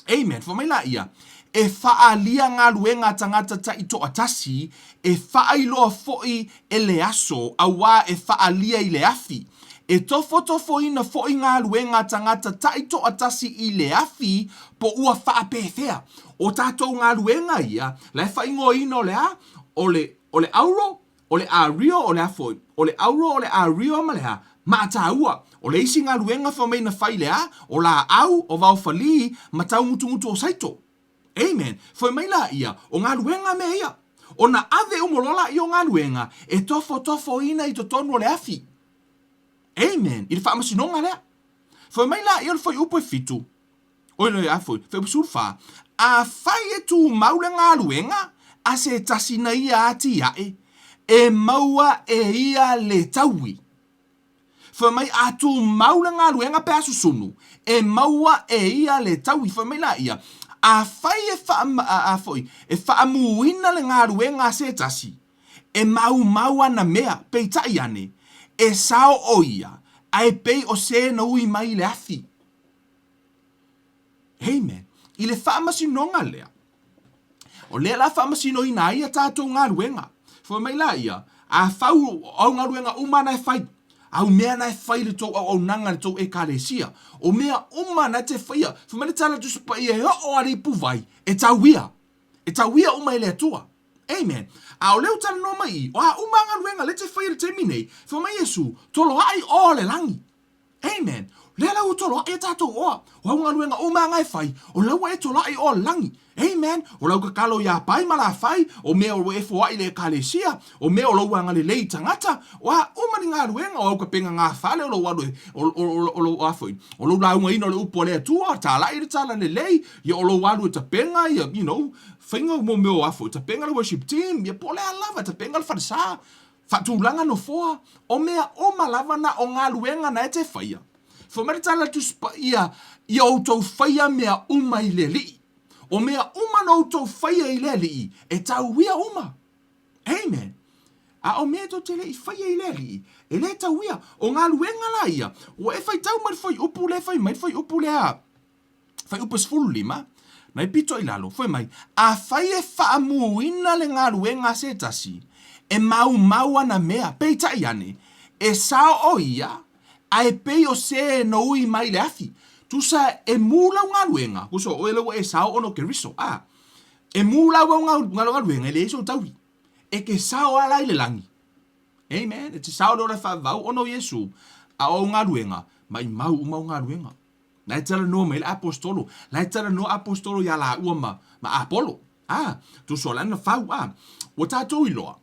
Amen. Fo mai la ia, e whaalia ngā luenga tangata ta i toa tasi, e whaailoa foi e le aso, a wā e whaalia i le afi. E tofo ina foi ngā luenga tangata ta i toa tasi i le afi, po ua whaapewhea. O tātou ngā luenga ia, lai whaingo ino le a, o le auro, o le a rio o le a foi, o le auro o le a rio ma le a, ma ta ua, o le isi ngā luenga wha mai na whai le a, o la au, o vau whali, ma tau mutu o saito. Amen. Whai mai la ia, o ngā luenga mea ia. O na ave umolola i o ngā luenga, e tofo ina i to tonu o le afi. Amen. I le whaamasinonga lea. Whai mai la ia le whai upo e fitu. Oi le a foi, whai upasurfa. A whai e tu maule ngā luenga, a se tasina ia ati iae. E maua e ia le taui. Whai mai atu maula ngā luenga pe asusunu. E maua e ia le taui. Whai mai la ia. A whai e whaamuina le ngā luenga se tasi. E maua na mea pei tai ane. E sao o ia. Ai pei o se na ui mai le afi. Amen. I le whaamasinonga lea. O lea la whaamasino ina ia tātou ngā luenga. Whai mai la ia, a whau au ngā ruenga umana e whai. Au mea na e whai le tau au nanga le tau e kālesia. O mea umana te whaia. Whai mai le tala tu sipa ia e o ari puvai. E tau ia. E tau ia umai le atua. Amen. A o leo tala no mai. O a umanga ruenga le te whaia le te minei. Whai mai Yesu, tolo ai o le langi. Amen. Lea lau tolo ai e tātou oa. O au ngā ruenga umanga e whai. O lau e tolo ai o le langi. Amen. O lau ka kalo ia pai ma la whai, o mea o e fwai le kālesia, o mea o lau anga le lei tangata, o a umani ngā ruenga, o au ka penga ngā whale, o lau adu, o lau afoi. O lau launga ino le upo le atua, tā lai le tala le lei, ia o lau adu ta penga, ia, you know, whainga mo meo afoi, ta penga le worship team, ia po le alava, ta penga le wharisa, whatulanga no foa, o mea o malava na o ngā ruenga na e te whaia. Whamere tala tu spa ia o tau whaia mea umai le li. O mea uma no tau whaia i le li, e tau wia uma. Amen. A o mea to te le I whaia I le li. E le tau ia. O ngā luenga la ia. O e whai tau mai whai upu le whai mai. Whai upu le a. Whai upu sfulu lima. Nai pito I lalo. Whai mai. A whai e whaamuina le ngā luenga se tasi. E mau ana mea. Pei tai ane. E sao o ia. A e pei o se no ui mai le afi. Tusa e mula ngā luenga. Kuso o e lau e sao ono ke riso. E mula ngā luenga. E le iso taui. E ke sao ala I le langi. Amen. E te sao lora whavau ono Yesu. A o ngā luenga. Mai mau ngā luenga. Lai tala noa mai le apostolo. Lai tala noa apostolo ya la ua ma Apollo. Tu so lana whau. O tātou I loa.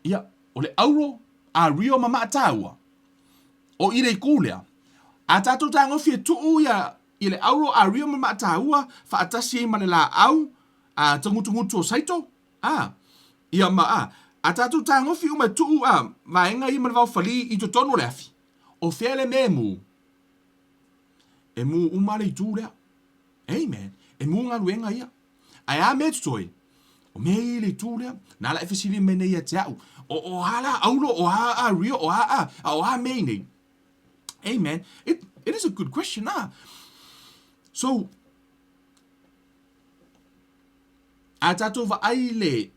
Ia. O le auro a rio ma maataua. O I le kūlea. A tātou tā ngofia tuu ia I le auro a rio ma maataua. Whaatasi I mane la au. A tangutungutu o saito. Ia a tātou tā ngofi uma tuu maenga I manavau whali I to tono le afi. O whele me mu. E mu umare I tū lea. Amen. E mu ngā ruenga ia. Ai a me tutoi. O me I le tū lea. Nā la e whisiri me nei a te au. O hala aulo, o ha a rio, o ha me nei. Amen. It is a good question. So, a tātou wa ai le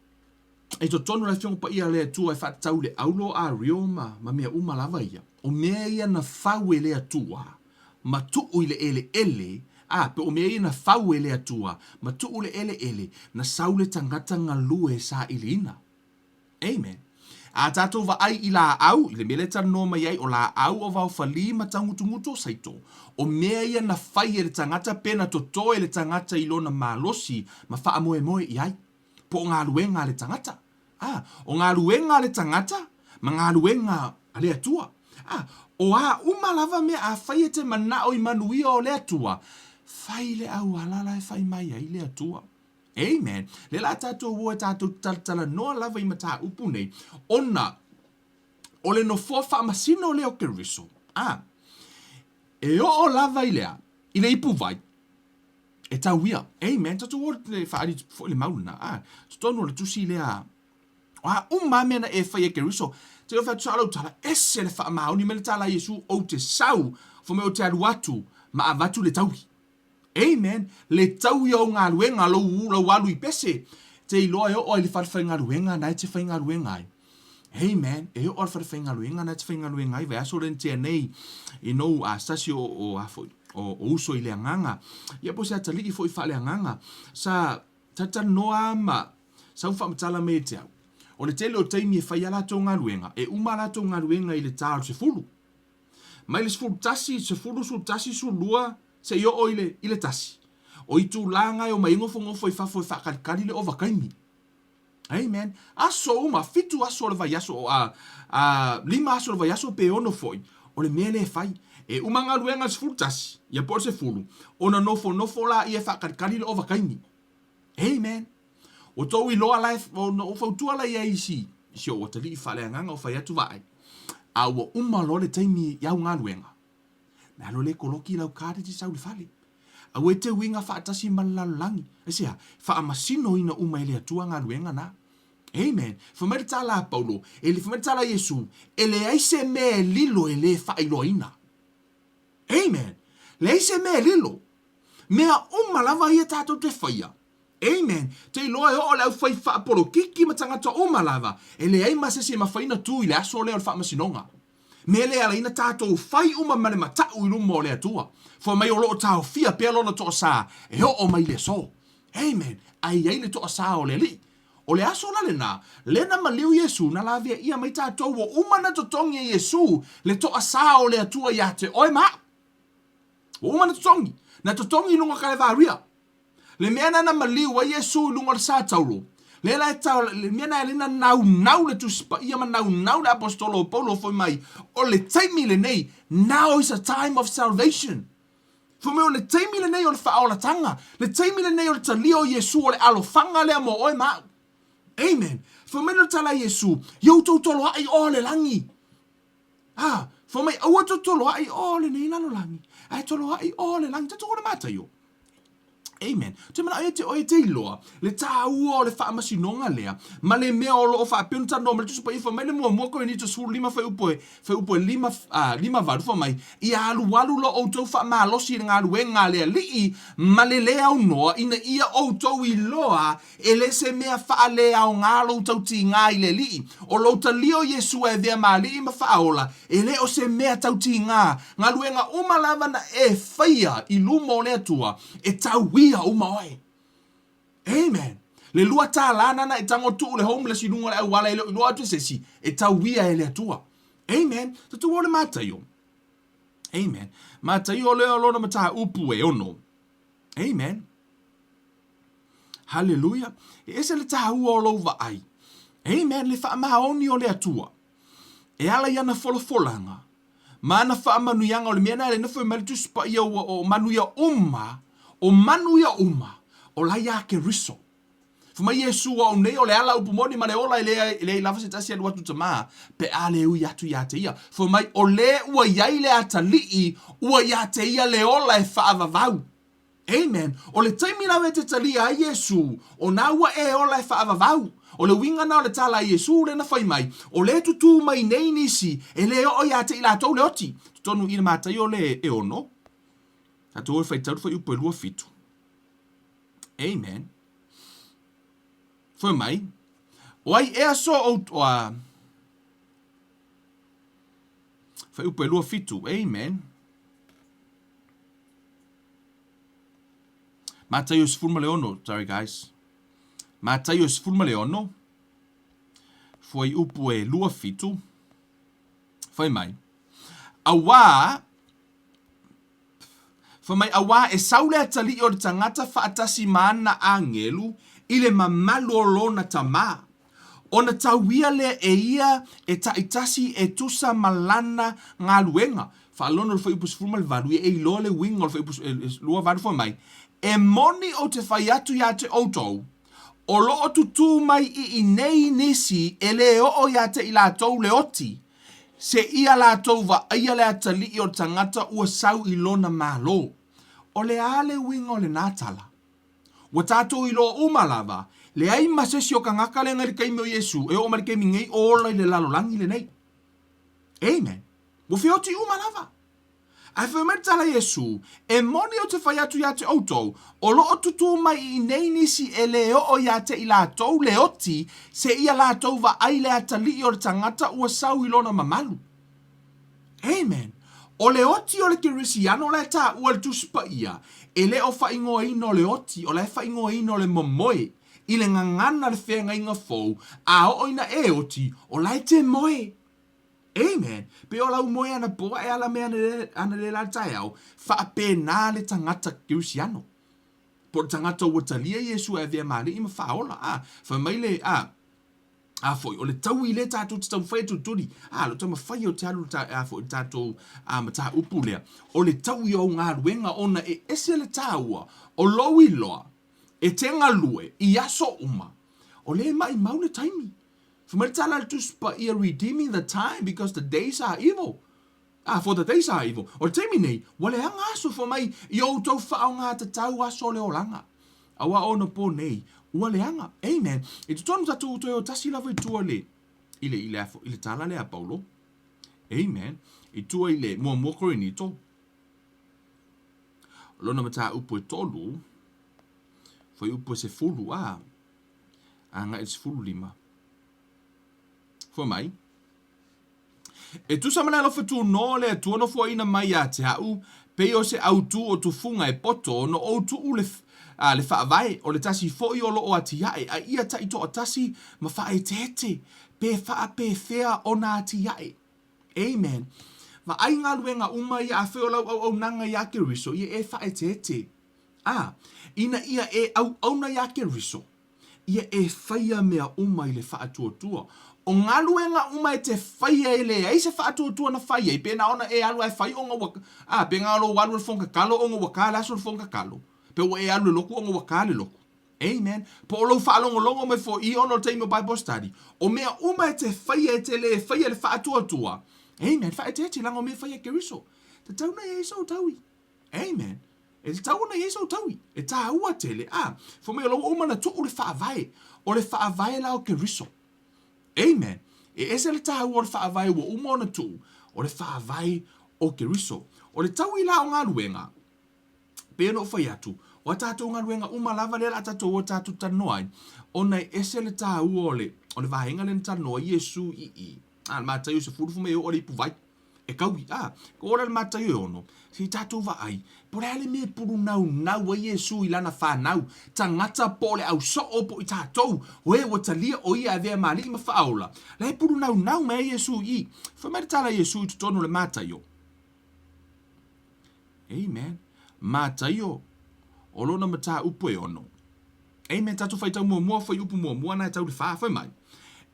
e to tonu la fiong pa ia le tua e whatau le aulo a rio ma mea umalava ia. O mea ia na whau e le atua, ma tuu le ele, pe o mea ia na whau e le atua, ma tuu le ele, na saule tangata ngā lue sa ilina. Amen. A tātou wa ai I la au, I le mele tano mai ai o la au o vau whali ma tangutunguto saito. O mea ia na whai e le tangata pena to toe le tangata I lona malosi, ma wha moe I ai. Po ngā luenga le tangata. O ngā luenga le tangata, ma ngā luenga le atua. O umalava mea a whai e te manao I manuia o le atua. Whai le au alala e whai mai ai le atua. Amen. Le la tātou ua tātou tala noa lava I mata upu nei. Ona, o le no fua wha masino leo ke riso. E o lava I lea, I le ipu vai. E tau ia. Amen. Tātou ua le whaari fo le mauna. Tonu le tusi lea. Mea na e whai e ke riso. Te o whatu alau tala ese le wha maoni me le tala Yesu o te sau. Fo me o te aru atu ma avatu le taui. Amen. Le tau I o ngā luenga lo walu I pese. Te iloa e o le whawhai ngā luenga nai te whai ngā luenga ai. Amen. E o le whawhai ngā luenga nai te whai ngā luenga ai. Vai aso ren tea nei I nou a stasi o uso I le anganga. Ia po se atali I fo I wha le anganga. Sa tata noa ma sa uwha matala me te au. O le tele o teimi e whai ala tō ngā luenga. E uma ala tō ngā luenga I le tāro se fulu. Mai le se fulu tasi, se fulu su tasi su lua. Se yo o ile tasi. O I tu langa o mai ngofo I fafo I whakarikari le o wakaimi. Amen. Aso uma, fitu aso le vai aso, lima aso le vai aso pe ono foi. O le mele e fai. E uma ngā luenga se fulu tasi. Ia por se fulu. Ona nofo la I e whakarikari le o wakaimi. Amen. O tau I loa life, o fautua la ia isi. Isi o watali I whale anganga o whai atu vai. A ua lo le taimi iau ngā luenga. Na lo le koloki lau kāre ti sau le whale. A ue te winga whaatasi malalalangi. E sea, whaamasino ina uma ele atua ngā luenga na. Amen. Whamere tala Paulo, ele whamere tala Yesu, ele aise me lilo ele whailo ina. Amen. Le aise me lilo. Mea lava ia tātou te whaia. Amen. Te iloa e o lau whai whaaporo kiki matangata lava. Ele ai masese ma whaina tū I le aso leo le whaamasinonga. Mele ala ina tātou whai mane matau I lumo o le atua. Fo mai o loo tāo fia pia lona toa sā. E o mai le so. Amen. Ai le toa sā o le li. O le aso la le nā. Lena maliu Yesu na la via ia mai tātou o umana totongi Yesu. Le toa sā o le atua ia te oe maa. O umana totongi. Na totongi lunga kare vāria. Le meana na maliu wa Yesu lunga le sā tauro. Le la tau le mena le na nau le tu spa ia ma nau le apostolo Paulo foi mai o le taimi le nei now is a time of salvation. Foi me o le taimi le nei o le whaola tanga. Le taimi le nei o le talio Yesu o le alofanga le mo oe ma. Amen. Foi me le tala Yesu yo to tolo ai o le langi. Foi me o to tolo ai o le nei lano langi. Ai tolo ai o le langi to le mata yo. Amen. Te mana o e te iloa, le tā ua o le wha amasinonga lea, ma le mea o lo o wha apenu no, ma le tusu pa ifa, mai le mua ko ni tusu lima wha upoe lima varu wha mai, i alu walu lo o tau wha malosi ngā luenga lea lii, ma le lea au noa, ina ia o tau i loa, e le se mea wha lea o ngā lo tau ti ngā i le lii, o lo ta lio Yesu e vea ma lii ma wha ola, e le o se mea tau ti ngā luenga umalava na e whaia i lumo lea tua, e tau ia uma oe. Amen. Le lua tā lana na e tango tu le homeless i lunga le au wala e lua atu sesi. E tau wia e le atua. Amen. Ta tu wole mātai o. Amen. Mātai o leo lona mata upu e ono. Amen. Hallelujah. E ese le tā ua o louva ai. Amen. Le wha maoni o le atua. E ala iana folanga. Mana wha manuianga o le miana le nafo e malitus pa ia o manuia o manuia o la ia ke riso. Fuma Yesu o nei o le ala upumoni ma le ola le lava se tasi alu atu tama pe ale u yatu yate ia. Fuma o le ua iai le atalii ua yate ia le ola e whaavavau. Amen. O le taimi lawe te talia a Yesu o na ua e ola e whaavavau. O le winga na o le tala a Yesu le na whai mai. O le tutu mai nei nisi e le o yate ila tau le oti. Tonu ina matai o le e ono. Tato o whai tau whai upo e lua fitu. Amen. Foi mai. O ai e aso o a... Foi upo e lua fitu. Amen. Matai o sfurma leono. Sorry guys. Matai o sfurma leono. Foi upo e lua fitu. Foi mai. Awa... Fa mai awa e saule atali o tangata faatasi mana angelu ile mamalu o lona tama. Ona tawia le e ia e taitasi e tusa malana ngā luenga. Fa alona le whaipus fuma le varu e ilo le winga le whaipus lua varu fa mai. E moni o te whaiatu ia te outou. O lo o tutu mai i nei nisi e le o ia te ila tau le oti. Se ia la tau va ia le atali o tangata ua sau ilona malo. O le ale winga o le natala. Wa tātou i lo umalava, le ai masesi o kangaka le ngari kaimi o Yesu, e o mari kaimi ngei o ola i le lalolangi le nei. Amen. Wa whioti umalava. Ai whamari tala Yesu, e moni o te whaiatu ia te outou, o lo o tutu mai i nei nisi e le o ia te i lātou le oti, se ia lātou va ai le atali o le tangata ua sau i lona mamalu. Amen. O le oti o le kirisiano le tā ua le tuspa ia, e le o whaingoa ino le oti, o le whaingoa ino le momoe, i le ngangana le whenga inga fou, a o ina e oti, o lai te moe. Amen. Pe o lau moe ana poa e ala me ana le la tai au, wha pēnā le tangata kirisiano. Po tangata ua talia Yesu e vea maari ima whaola, whamai le, foi o le tau i le tātou te tau whai tuturi. Lo tau mawhai o te alu foi tātou ma tā upu lea. O le tau i o ngā ruenga ona e ese le tāua. O lou i loa. E te ngalue. I aso uma. O le mai mau le taimi. Whamari tāla le tuspa i a redeeming the time because the days are evil. For the days are evil. O le taimi nei. Wale anga aso whamai i o tau whao ngā te tau aso le olanga. Awa ona po nei. Ua leanga. Amen. E tu tonu tatu utoe o tasi lawa i tua le. Ile tala le a Paulo. Amen. I tua ile mua kore nito. Lona mata upo e tolu. Foi upo se fulu Anga e se fulu lima. Foi mai. E tu samana lo tu no le tu no foi ina mai a te hau. Pe o se autu o tu funga e poto no o tu ule le whaavai o le tasi foi o lo o ati iae, a ia ta ito o tasi ma whae tete, pe wha pe whea o nā ati iae. Amen. Ma ai ngā luenga uma ia a wheo lau au nanga ia ke riso, ia e whae tete. Ina ia e au na ia ke riso, ia e whaia mea uma i le wha tua. O ngā luenga uma e te whaia e le, ei se wha tua na whaia, i pēna ona e alu ai whai o ngā waka, pe ngā lo walu le whonga kalo o ngā waka, laso le whonga kalo. Pe o e alu loku o ngā wakale loku. Amen. Po o lau whaalongo me fo i ono te imo Bible study. O mea uma e te whaia e te le whaia le wha Amen. Whaia te lango me whaia ke riso. Te tauna e iso taui. Amen. E te tau na Yesu taui. E tā ua tele. Fo me lo umana tu o le whaavae. O le whaavae la o ke riso. Amen. E ese le tā ua le whaavae ua umana tu o le whaavae o ke riso. O le tau I la o ngā luenga. Pea no whai atu. O tātou ngā luenga umalava le la tātou o tātou tanoai. O nei ese le tā ua o le vahenga le tanoa Yesu I. Mātai o se furufu me o le ipuvai. E kaui, ko ora le mātai o ono. Si tātou va ai. Por ale me puru nau a Yesu I lana whanau. Tangata po le au so opo I tātou. Oe o talia o ia vea mali I mawhaola. Le puru nau me Yesu I. Whamere tala Yesu I tutono le mātai o. Amen. Mātai o. O lona mata upo e ono. Amen. Tātou whaitau mua whai upu mua na tau le whawhai mai.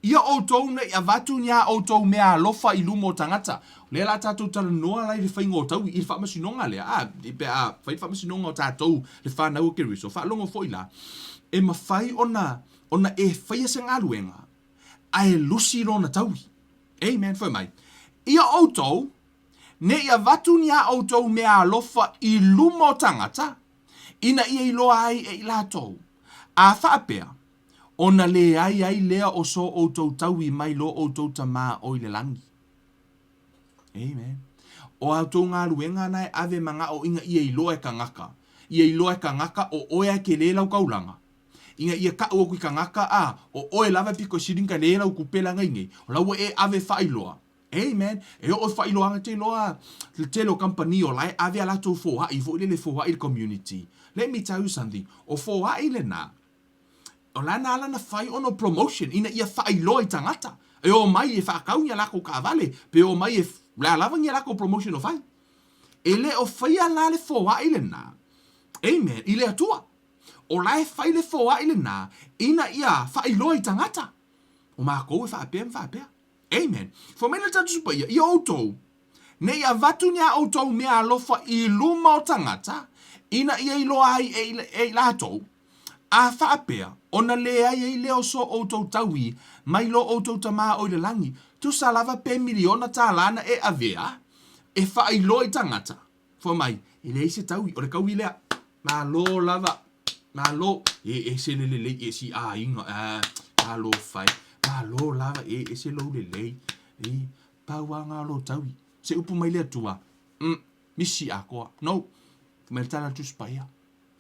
Ia o tou na ia vatu nia o tou mea lofa I lumo tangata. Le la tātou tala noa lai le whaingo o tau I le whamasinonga le. Whai whamasinonga o tātou le whanau ke riso. Whalongo fo I la. E mawhai ona e whaia se ngā luenga. A e lusi lona tau. Amen. Whai mai. Ia o tou, ne ia vatu nia o tou mea lofa I lumo tangata. Ina ia iloa ai e I la tou. A whaapea. Ona le ai lea o so o tau taui mai lo o tau tama o I le langi. Amen. O au tau ngā luenga nai ave manga o inga ia iloa e kangaka. Ia iloa e kangaka o oea ke le lau kaulanga. Inga ia ka o kui kangaka o oe lava piko siringa le lau kupela ngai. O lau e ave whailoa. Amen. E o whailoa anga te loa le telo company o lai ave ala tau foha I vo le foha I community. Let me tell you something. O foha I le na. O lana alana whai ono promotion, ina ia whai loi tangata. E o mai e whakau nia lako ka vale, pe o mai e la lava nia lako promotion o whai. E le o whai ala le fōa ile na. Amen, I le atua. O lai whai le fōa ile na, ina ia whai loi tangata. O maa kou e whapea. Amen. Fo mena tatu supa ia outou. Ne ia vatu nia outou mea alofa I luma o tangata, ina ia iloa ai e latou. A whaapea, ona le ai e leo so o tau taui, mai lo o tau tama o le langi, tu salava pe miliona tā lana e avea, e whaai lo I tangata. Fo mai, I le se taui, o le kau I lea, ma lo lava, ma lo, e se le lei, e si a inga, ma lo fai, ma lo lava, e se lo le lei, pauanga lo taui, se upu mai lea tua, misi a koa, no, kumertana tu spaya.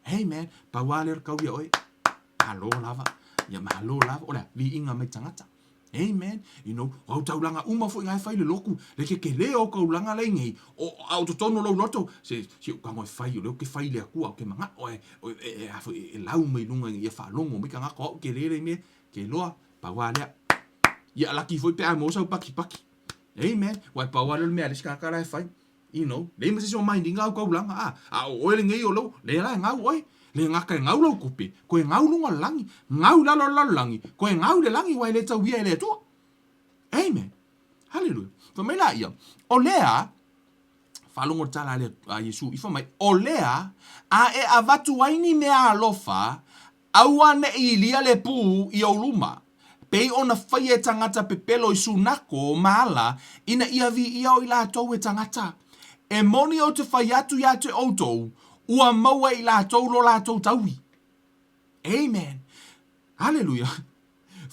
Hey man, pawale kau ia oi. Malo lava. Ya malo lava. Ola, vi inga mai tangata. Amen. You know, au taulanga uma fo ngai fai le loku. Le ke leo kau langa le ngai. O au tono lo loto. Se ka ngoi fai le ke fai le aku ke manga. E lau mai lunga ia fa longo mai kanga ko ke le me ke loa pawale. Ya laki foi pe mo sa paki. Amen. Wai pawale me alis ka kara fai. You know, le mese so mai ngau kau langa o le ngai o lo le la ngau oi le ngaka ngau lo kupe ko ngau lunga langi ngau la langi ko ngau le langi wai le tau ia le to. Amen. Hallelujah. Fa mai la ia o lea falongo tala le a Yesu I fa mai o lea e avatu waini mea alofa awane I lia le pu I o luma pe ona fai e tangata pepelo I sunako maala ina ia vi ia o ila tau e tangata. E moni o te whai atu ia te outou, ua maua I lātou lo lātou taui. Amen. Hallelujah.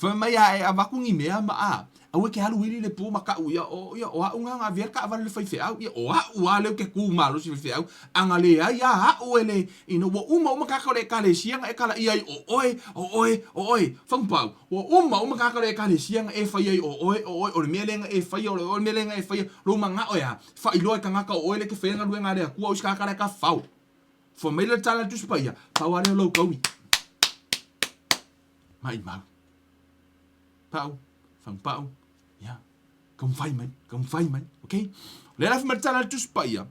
Whai mai e avakungi mea maa. Awe ke halu wili le pō makau ia o haunga ngā vea ka avale le whai whiau. Ia o hau a leo ke kūmalo si whai whiau. Anga le ai a hau ele. Ino wa uma kakao le kale sianga e kala iai o oe. Whangpau. Wa uma kakao le kale sianga e whai ai o oe. O le melenga e whai o le melenga e whai. Roma ngā oea. Whai loa ka ngaka o oe le ke whenga luenga rea kua usi kakare ka whau. Fo meile tala tuspaia. Pau a leo lau kaui. Mai mau. Pau. Whangpau. Ya, kam fai mai, okay? Le la fmertala tu spaia.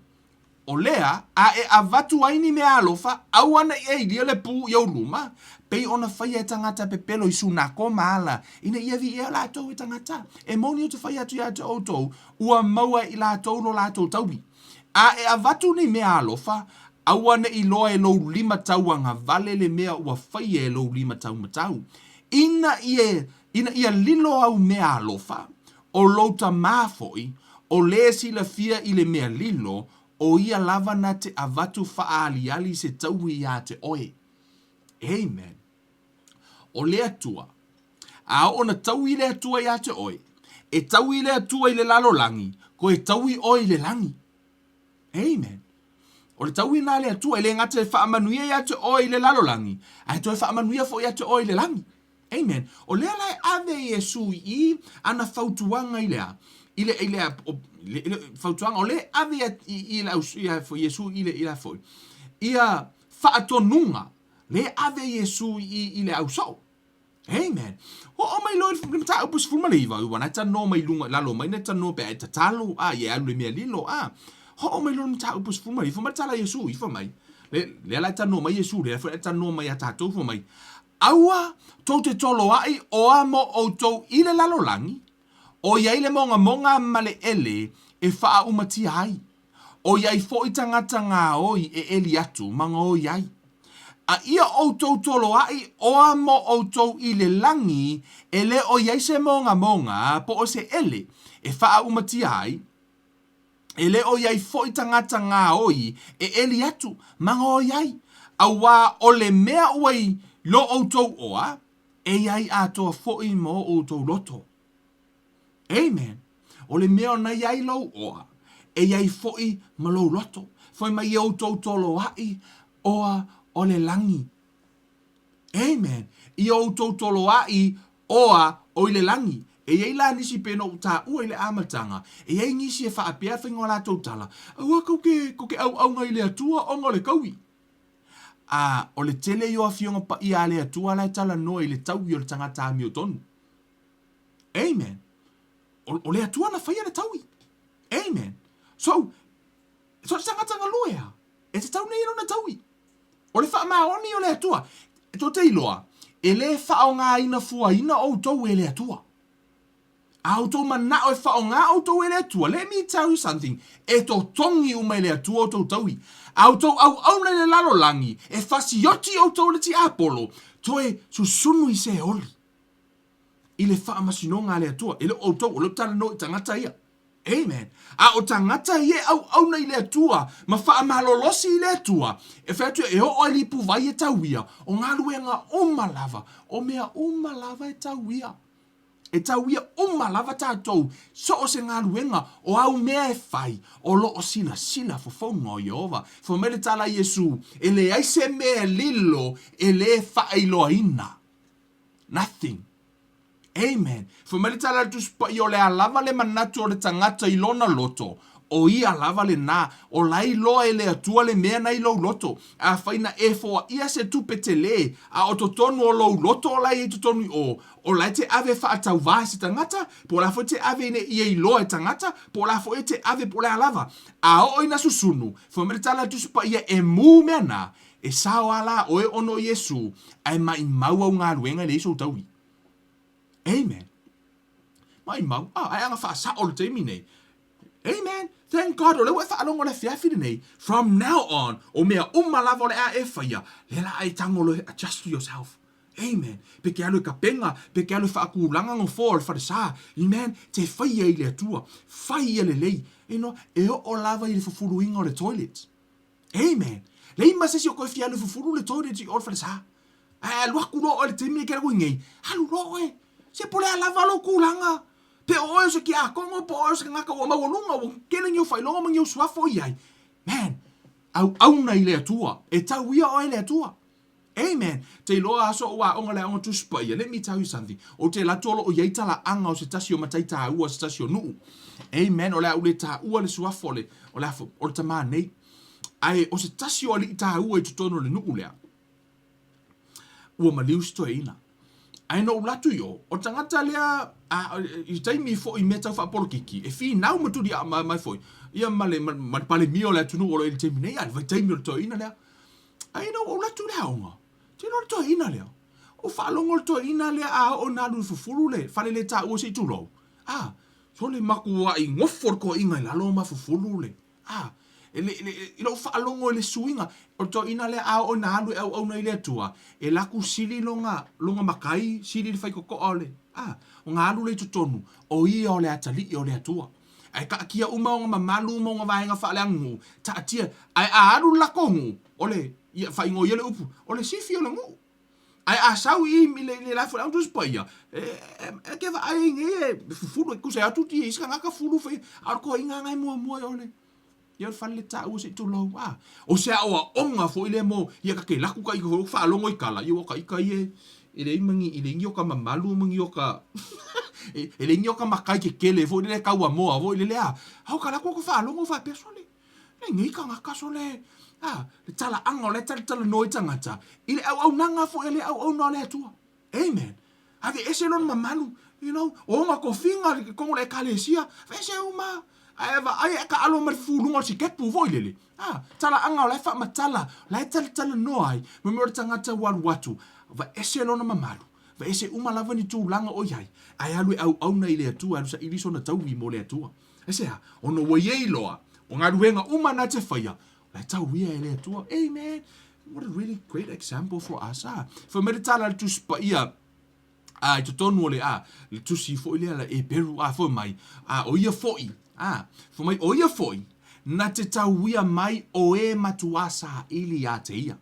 O lea e avatu aini me alofa awana e dia le pu yo luma pe ona fai e tangata pe pelo I sunako mala ina ia vi e la tau e tangata e moni o te fai atu ia te autou ua maua I la tau lo la tau taui e avatu ni me alofa awana I loa e lo lima tau anga vale le mea ua fai e lo lima tau matau ina ia lilo au me alofa o louta mafoi, o le sila fia I le mea lilo, o ia lava na te avatu faaliali se tauhi ia te oe. Amen. O le atua. A ona tauhi le atua ia te oe. E tauhi le atua i le lalo langi, ko e tauhi oe le langi. Amen. O le tauhi na le atua i le ngata e whaamanuia ia te oe i le lalo langi, a he toi whaamanuia fo ia te oe i le langi. Amen. O lea lai ave Yesu i ana fautuanga i lea. Ile fautuanga o le ave i la ia fo Yesu i le foi. Ia faatonunga le ave Yesu i le ausau. Amen. O mai lo ta upus fulma le iwa wana ta no mai lunga lalo mai na ta no pe ta talo ia lu me lilo Ho mai lo ta upus fulma i fo ma tala Yesu i fo mai. Le la ta no mai Yesu le fo ta no mai ta to fo mai. Aua, tau te tolo ai o amo o tau i le lalolangi, o iai le monga male ele e wha umati ai. O iai fo i tangata ngā oi e eli atu manga o iai. A ia o tau tolo ai o amo o tau i le langi e le o iai se monga po o se ele e wha umati ai. E le o iai fo i tangata ngā oi e eli atu manga o iai. Awa o le mea uai lo outou oa, e iai atoa fo'i mo outou loto. Amen. O le mea na iai lau oa, e iai fo'i ma lou loto. Foi mai outou tolo ai oa o le langi. Amen. I outou tolo ai oa o le langi. E iai la nisi peno ta ua i le amatanga. E iai nisi e whaapea whingo la tautala. Awa ko ke au ngai le atua o ngole kaui. O le tele yo afionga pa ia le atua la tala no i le tau i o le tangata mi o tonu. Amen. O le atua na whaia le taui. Amen. So tangata ngaloea. E te tau nei na taui. O le wha maoni o le atua. E to te iloa. E le wha o ngā ina fua ina o tau e le atua. Au tau mana o e wha o ngā o tau e le atua. Let me tell you something. E to tongi umai le atua o tau taui. Au tau au nei le lalo langi. E fasioti o tau le ti apolo. Toe susunu i se oli. I le wha masinonga le atua. E le o tau o le tala no i tangata ia. Amen. A o tangata ia au nei le atua. Ma wha malolosi i le atua. E whatu e o li puwai e tauia. O ngā luenga umalava. O mea umalava e tauia. E tauia umalava tātou. So o se ngā luenga o au mea e whai. O lo o sila fo whaunga o Jehova. Fo mele tala Yesu. E le aise mea lilo. E le whailoa ina. Nothing. Amen. Fo mele tala tuspa i o le alava le manatu o le tangata i lona loto. O ia lava le nā. O lai loa e le atua le mea na i lou loto. A whaina e foa ia se tupe te le. A o totonu o lou loto o lai e totonu o. O lai te ave wha atau vā se tangata. Po la fo te ave ne i e loa e tangata. Po la fo e te ave po le alava. A o ina susunu. Fo mele tala tuspa ia e mū mea nā. E sao ala o e ono Yesu. Ai mai mau au ngā ruenga le iso taui. Amen. Mai mau. Ai anga wha sa o le teimi nei. Amen. Thank God. O le we whaalongo le whiawhiri nei. From now on, o mea umalava le a e whaia. Le la ai tangolo adjust to yourself. Amen. Peke alu ka penga. Peke alu whaakulanga ngō fō le wharesa. Amen. Te whaia i le atua. Whaia le lei. E o lava i le fufuru inga o le toilet. Amen. Lei masesi o koe fia le fufuru le toilet i o le wharesa. Luaku lo o le temi e kera kuingei. Halu lo e. Se pole a lava lo kulanga. Pe o se ki a kongo po o se ngaka o mawalunga o kena ngiu whailonga mangiu suafo iai. Man, au na i le atua. E tau ia o e le atua. Amen. Te loa aso ua onga le onga tuspa ia. Let me tell you something. O te la tolo o iaitala anga o se tasio matai ta ua se tasio nuu. Amen. O le au le ta ua le suafo le. O le tama nei. Ai, o se tasio ali ta ua i tutono le nuu lea. Ua maliu sto e ina. Ai no latu yo. O tangata lea i taimi fo i meta fa polokiki. E fi nau matu di mai foi. Ia male pale mio le tunu o le taimi nei. Ai taimi o to ina lea. Ai no o latu lea onga. Te no to ina lea. O whalongo to ina lea o nalu fufuru le. Fale le ta o se tulo. So le maku wa i ngofor ko inga i lalo ma fufuru le. I lo whaalongo le suinga. O to ina le o nalu au nei le tua. E laku sili longa makai, sili le whaikoko ole. O ngā alu le tutonu. O ia o le atali o le atua. Ai ka kia uma o mamalu mo nga vaenga fa le ngu. Ta tia ai aru la kongu. Ole ia fa ingo yele upu. Ole sifi o ngu. Ai asau I le la fa tu spaia. Ke va ai nge fulu ku se atu ti iska ngaka fulu fe ar ko inga ngai mo ole. Ia fa le ta u se tu lo. O se o onga fo ile mo ia ka ke laku ka I ko fa longo I kala. Ia ka I ye ile mangi ile ngio ka mamalu mangi o ka ele ngio ka makai ke kele fo ile ka wa mo avo ile lea au kala ko fa longo fa pesole le ngi ka ngaka sole le tala anga le tala noi tangata ile au nanga fo ile au no le tu amen ave eselon mamalu you know o ma ko finga ko le kalesia fese uma ai ka alo mar fulunga si kepu vo ile tala anga le fa matala le tala noi me mo tangata watu va eselon mamalu va ese uma lava ni tu langa o yai ai alu au na ile tu alu sa iliso na tau I mo le tu ese ono wo ye loa o nga ruenga uma na te faia la tau ia ile tu amen what a really great example for us for me tala tu spa ia to tonu le le tu si fo ile la e peru fo mai o ia foi fo mai o ia foi na te tau ia mai o e matuasa ili a te ia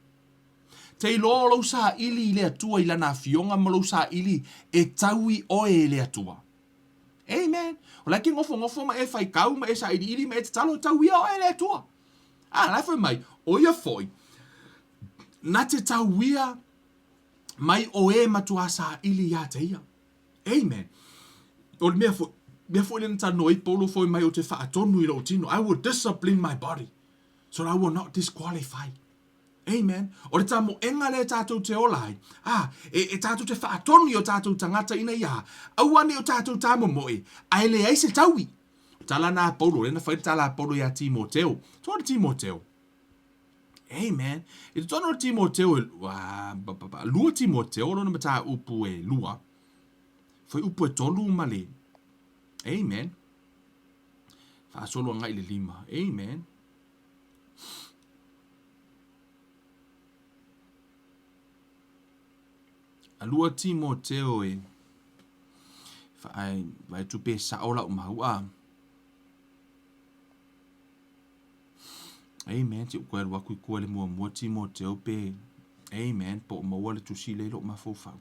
te lo sa ili le atua I lana fionga ma lo sa ili e taui o e le atua. Amen. O la ki ngofo ma e fai kau ma e sa ili ma e te talo taui o e le atua. La foi mai, o ia foi, na te tauia mai o e matua sa ili ya te ia. Amen. O le mea foi le nata noi polo foi mai o te wha atonu I lo tino. I will discipline my body so that I will not disqualify. Amen. O le tamo enga le tātou te olai. E tātou te whaatoni o tātou tangata ina ia. Auane o tātou tāmo moe. Ai le eise taui. Tala nā Paulo. Rena whai tala Paulo ia Timoteo. Tōna Timoteo. Amen. E tōna Timoteo. Lua Timoteo. Rona mata upu e lua. Whai upu e tolu male. Amen. Whaasolo ngai le 5. Amen. Alua Timoteo e vai tu pe sa ola umahua. Amen. Ti ko wa ku le mo Timoteo pe. Amen. Po mo wale tu si le lo mafofa.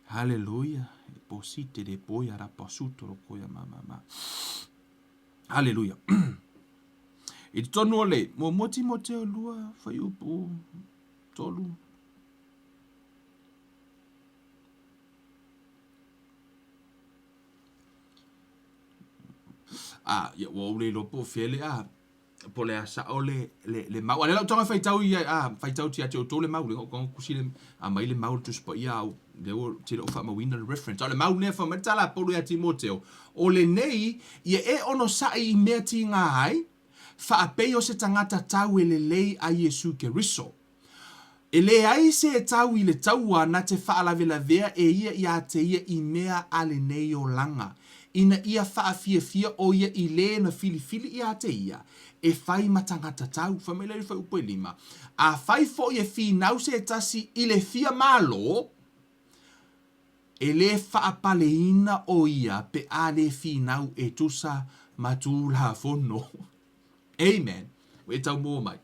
Hallelujah. Po si te de poia ra pasuto ro ko ya mama. Hallelujah. E tonu ole mo Timoteo lua fai upu tolu. Ya wo le lo po fele po le asa ole le mau ale la tonga fai tau ia fai tau tia to le mau le ko kusile mai le mau tu spa ia le o te o fa ma winner reference ale mau ne fa matala po le Timoteo o le nei ia e ono sai me ti ngai fa apeo se tangata tau le lei a Yesu Keriso e le ai se tau le taua na te fa la vela vea e ia te ia I mea ale nei o langa ina ia fia o ia I le na fili ia te ia e fai matangata tau famele fai upo 5 a fai fo ia fi nau se tasi I le fia malo e le faapaleina o ia pe a le fi nau e tusa matu la fono amen we tau mo mai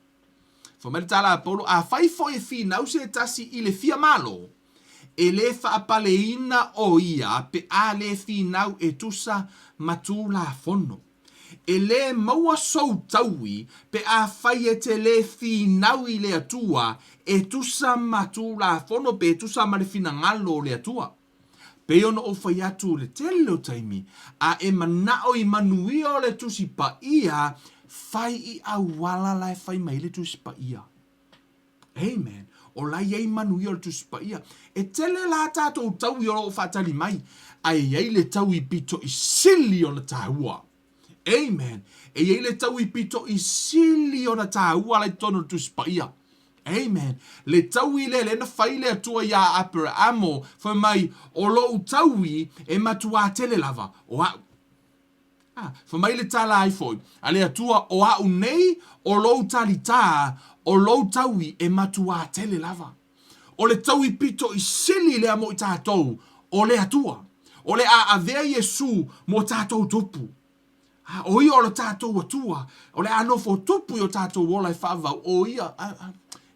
famele tala Paulo a fai fo ia fi nau se tasi I le fia malo e le faapaleina o ia pe a le finau e tusa matu la fono. E le maua sou taui pe a fai e te le finau I le atua e tusa matu la fono pe tusa ma le finangalo le atua. Pe ono o fai atu le tele o taimi a e manao I manuia o le tusi pa ia fai I awala lai fai mai le tusi pa ia. Amen. O la yei manu yo tu spaia e tele la tatou tau yo fatali mai ai yei le tau I pito I sili o na taua amen e yei le tau I pito I sili o na taua la tono tu spaia amen le tau I le na fai le atua ya apera amo fa mai o lo tau I e matua tele lava o fa mai le tala ai foi ale atua o a unei o lo talita o lo taui e matua tele lava o le taui pito I sili le amo I tātou o le atua o le a avea Yesu mo tātou tupu O ia o le tātou atua. O le anofo tupu i o tātou wola e whaavau. O ia,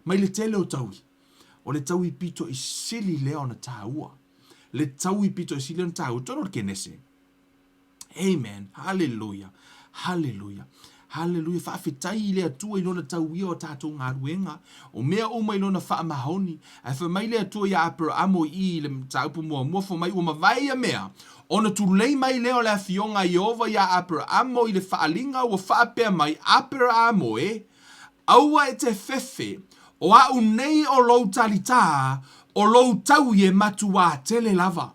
mai le tele o taui. O le taui pito i sili leo na tāua. Le taui pito i sili leo na tāua. Tono le kenese. Amen. Hallelujah. Hallelujah. Hallelujah. Whaafitai i lea tua i lona tau ia o tātou ngā ruenga. O mea uma i lona wha mahoni. Ai whamai lea tua ia apero amo i le taupu mua mua. Whamai ua mawai a mea. Ona tu lei mai leo le fionga i ova ia apero amo i le whaalinga ua whaapea mai apero amo e. Aua e te fefe. O au nei o lou talita. O lou tau i e matua tele lava.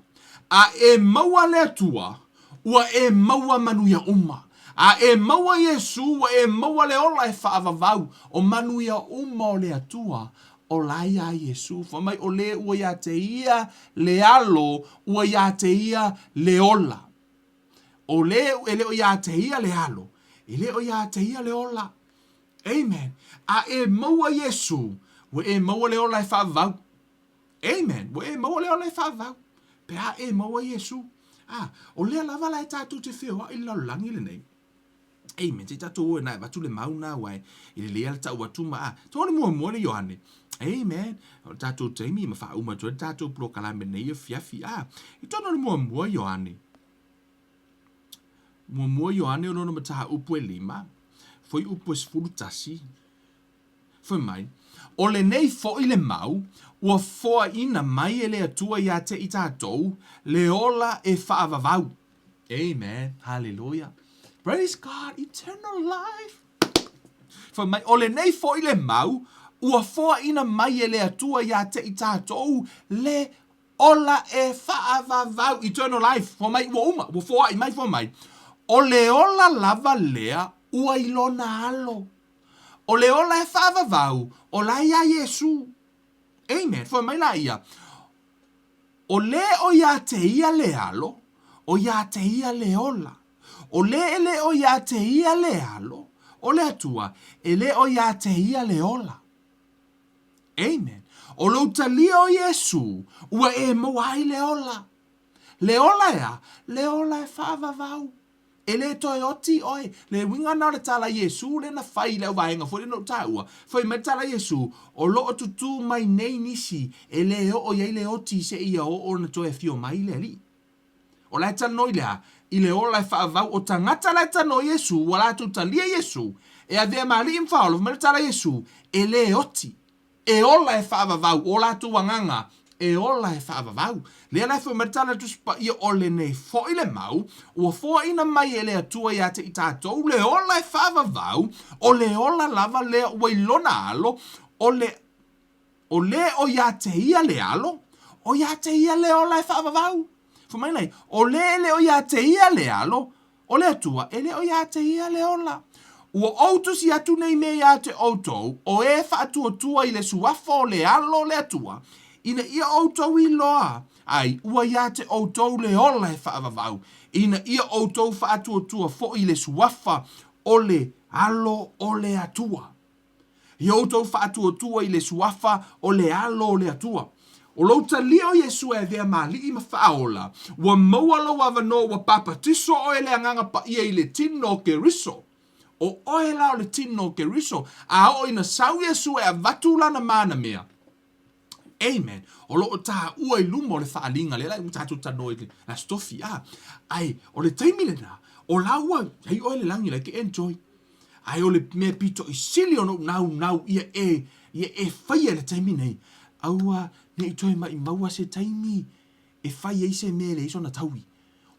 A e maua lea tua. Ua e maua manuia uma. A e maua Yesu, ua e maua le ola e whaavavau. O manuia uma o le atua. O laia Yesu. Whamai o le ua ia te ia le alo. Ua ia te ia le ola. O le ele o ia te ia le alo. Ele o ia te ia le ola. Amen. A e maua Yesu. Ua e maua le ola e whaavavau. Amen. Ua e maua le ola e whaavavau. Pe a e maua Yesu. O lea lava la e tātou te whio i laulangi le nei. Amen. Te tātou oe nai watu le mauna wai. I le lea le tau watu maa. Tōne mua le Ioane. Amen. O tātou teimi ma wha uma tōne tātou plo kalame nei e fiafi. I tōne mua Ioane. Mua Ioane o nono mataha upu e 5. Foi upu e 10 tasi. Foi mai. O le nei fo i le mau. Ua foa ina mai e le atua ia te i tātou, le ola e whaavavau. Amen. Hallelujah. Praise God. Eternal life. Fa mai, o le nei fo i le mau, ua foa ina mai e le atua ia te i tātou, le ola e whaavavau. Eternal life. Fa mai, ua foa i mai, fa mai. O le ola lava lea, ua ilona alo. O le ola e whaavavau, o la ia Yesu. Amen. Foi mai la ia. O le o ia te ia le alo, o ia te ia le ola. O le ele o ia te ia le alo, o le atua, ele o ia te ia le ola. Amen. O lo talia o Yesu, ua e mawai le ola. Le ola ea, le ola e whaavavau. Ele toi oti oi, le winga na le tala Yesu, le na whai leo vaenga, fwere no taua. Fwai me tala Yesu, o lo o tutu mai nei nisi, ele o iei le oti se ia o na toi fio mai le li. O la tano i lea, i le o la whaavau, o tangata la tano Yesu, wala tu talia Yesu, e a vea mali imwhaolo, me tala Yesu, ele oti, e ola e whaavavau, o la tu wanganga, e ola e whaavavau. Lea lai fo mertana tu spa ia o le nei fo i le mau, ua fo ina mai e le atua ia te i tātou, le ola e whaavavau, o le ola lava lea ua ilona alo, o le o ia te ia le alo, o ia te ia le ola e whaavavau. Fo mai nei, o le o ia te ia le alo, o le atua, ele o ia te ia le ola. Ua outus i atu nei me ia te outou, o e whaatua tua i le suafo le alo le atua, ina ia outou i loa, ai, ua ia te outou le ola e whaavavau, ina ia outou whaatua tua fo i le suafa o le alo o le atua. I outou whaatua tua i le suafa o le alo o le atua. O lauta lio Yesu e vea mali i mawhaola, ua maualo wavano ua papatiso o ele anganga pa ia i le tino ke riso. O oe lao le tino ke riso, a o ina sau Yesu e a vatulana mana mea. Amen. O lo ta ua i lumo le whaalinga le lai mtatu tano i la stofi. Ai, o le taimile na, o la ua, hei oe le langi like enjoy. Ai o le mea pito i sili o nau, ia e whaia le taimi nei. Aua, ne i toi mai maua se taimi, e whaia i se mea le iso na taui.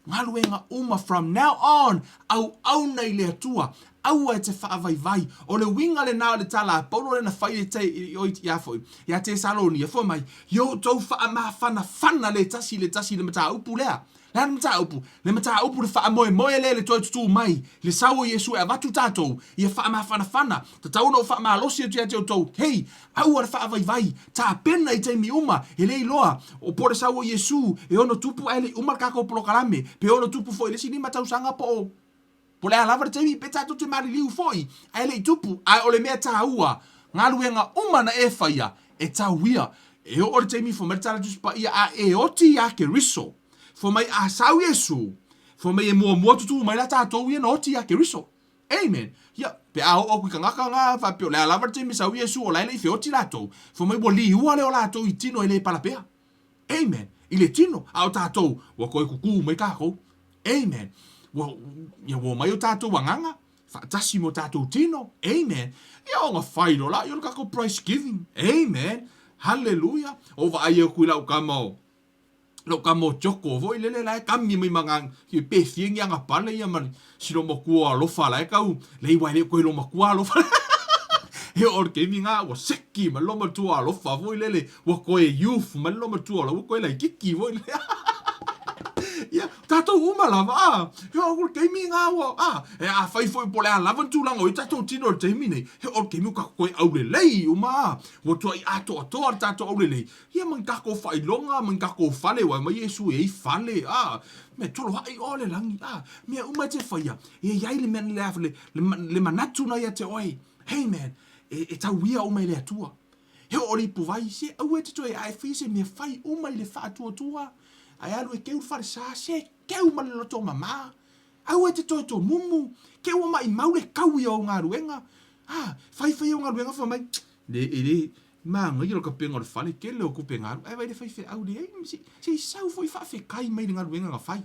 Ngaluenga uma from now on, au nei le atua, aua e te whaavaivai, o le winga le nao le tala, paulo le na whai le te ia te saloni, ia fo mai, yo tau whana le tasi le mata upu lea, le mata upu le wha moe le toi tutu mai, le sawo Yesu e vatu tātou, ia whana, ta tauno wha losi atu ia te tau, hei, aua le whaavaivai, ta pena i te mi uma, e le iloa, o pore sawo Yesu, e ono tupu ele umar kako polokalame, pe ono tupu fo ile sini matau sanga po po le alava te mi peta tu te mari liu foi ai le tupu ai ole mea taua ngaluenga uma na e faia e tauia e o te mi fo meta tu pa ia a e oti ya ke riso fo mai a sau Yesu Fo mai e mua tutu mai la tātou ia no ti a keriso. Amen. Ya, pe a o ku kanga nga fa pe la lava te mi sa Yesu o la le fe o ti latou. Fo mai bo li ua le o latou I tino ele palapea. Amen. Ile tino au tātou wa koe kuku mai kako. Amen. Wo mai o tātou wanganga. Fatasi mo tātou tino. Amen. Ia o ngā whairo la. Ia kako price giving. Amen. Hallelujah. O wa ai o kui lau kamao. Lau kamao choko. Voi lele lai kami mai mangang. Ki pe fiengi anga pale ia man. Silo mo kua alofa lai kau. Lei wai le koe lo ma kua alofa. He or ke mi nga wa seki ma lo ma tua alofa. Voi lele wa koe youth. Ma lo ma tua alofa. Koe lai kiki. Voi lele. Ya, tato uma lava. He or ke mi nga wa. E a fai foi pole a lava tu lango. I tato tino o te mine. He or ke mi ka koe aure lei uma. Wa tua I ato atoa tato aure lei. Ia man kako fai longa. Man kako fale wa. Ma Yesu e fale. Me tolo hai ole langi. Me uma te fai. E iai le men le manatu na ia te oi. Hey man. E tau wia uma I le atua. He ori puvai se au e te toi ai fise me fai uma I le fa atua tua. Ai alu e keu fare sa se keu ma le loto mama. Au e te toi to mumu. Keu ma I maule kau I o ngā ruenga. Fai o ngā ruenga fa mai. Le ma ngai ro ka penga o fale ke le o ku penga. Ai vai le fai fe au le. Si sau foi fa fe kai mai ngā ruenga nga fai.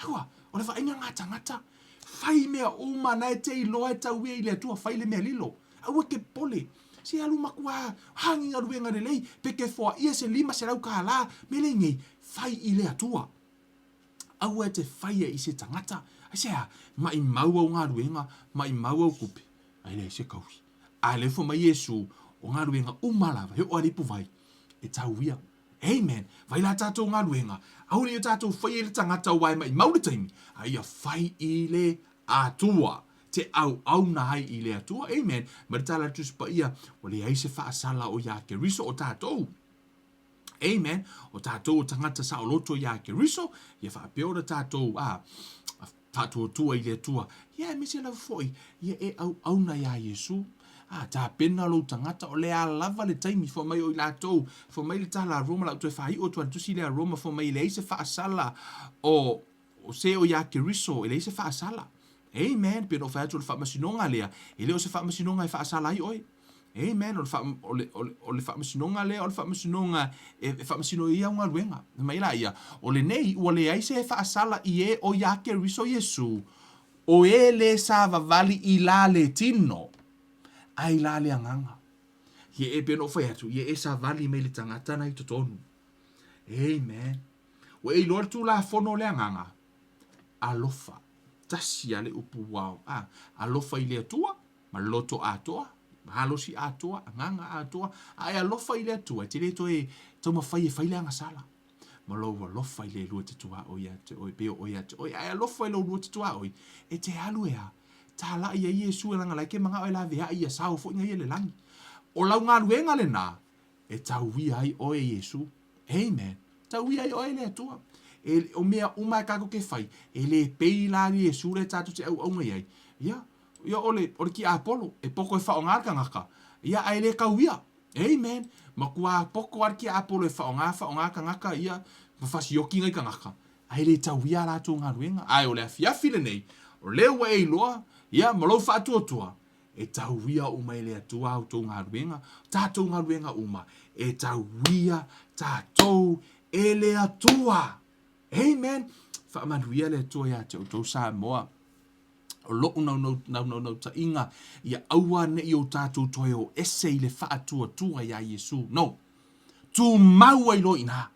Awa, o le fa inga ngata. Fai mea uma na e te I loa e tau e I le atua fai le mea lilo. Au ke pole. Si alu makua hangi ngā ruenga le lei. Peke foa ia se lima se rau ka la. Mele ngei fai I le atua. Au e te fai I se tangata. Ai se ma I mau au ngā ruenga. Ma I mau au kupe. Ai le se kaui. Ai le fo mai Yesu o ngā ruenga umalava. He o aripu vai. E tau ia. Amen. Vai la tātou ngā ruenga. Au le tātou fai le tangata wai mai mau le taimi. Ai a fai I le atua. Te au na hai I le atua. Amen. Maritala tuspa ia. O le aise wha asala o ia ke riso o tātou. Amen. O tātou o tangata sa o loto ia ke riso. Ia wha apeo na tātou. Tātou tua I le atua. Ia me se lau foi. Ia e au na ia Yesu. Tā pena lo tangata o le a lava le taimi fo mai o I lātou. Fo mai le tala Roma lau tue whahi o tuan tusi le Roma fo mai le aise wha asala o se o ia ke riso. Le aise wha asala. Amen. Pero fa tu fa masinonga lea. Ele o se fa masinonga I fa sala I oi. Amen. O le fa masinonga lea, o le fa masinonga e fa masino ia unga ruenga. Mai la ia. O le nei o le ai se fa sala I e o ia ke riso Yesu. O ele sa vavali I la le tino. Ai la le anganga. Ye e peno fa atu, ye e sa vali me le tangata na I totonu. Amen. O e lor tu la fono le anganga. Alofa. Tasi ale upu wao. Alofa I le atua, ma loto atoa, halosi atoa, nganga atoa, ai alofa I le atua, te le toe, tau ma fai e fai le anga sala. Ma lo alofa I le lua te tua oi ate, oi peo oi ate, oi ai alofa I lo lua te tua oi, e te halu ea, ta la ia Yesu e langa lai ke manga oi la vea ia sao fo inga ia le langi. O lau ngā ruenga le nā, e tau wia ai oe Yesu. Amen. Tau wia ai oe le atua. O mea umai kako ke fai. E le pei la ni Yesu le tatu te au ngai ai. Ia ole ki Apollo. E poko e whao ngārka ngaka. Ia ai le kauia. Amen. Ma kua poko ar ki Apollo e whao ngārka ngaka. Ia mawhasi yoki ngai ka ngaka. Ai le tau wia la tō ngā ruenga. Ai ole a fiafile nei. O le ua e loa. Ia malo whaatua tua. E tau wia umai le atua au tō ngā ruenga. Tātou ngā ruenga uma. E tau wia tātou e le atua. Amen. Whaamanuia le atua ia te o tau sa moa. O loo nau ta inga. Ia aua ne I o tātou toi o ese I le whaatua tua ia Yesu. No. Tu mau ai lo ina.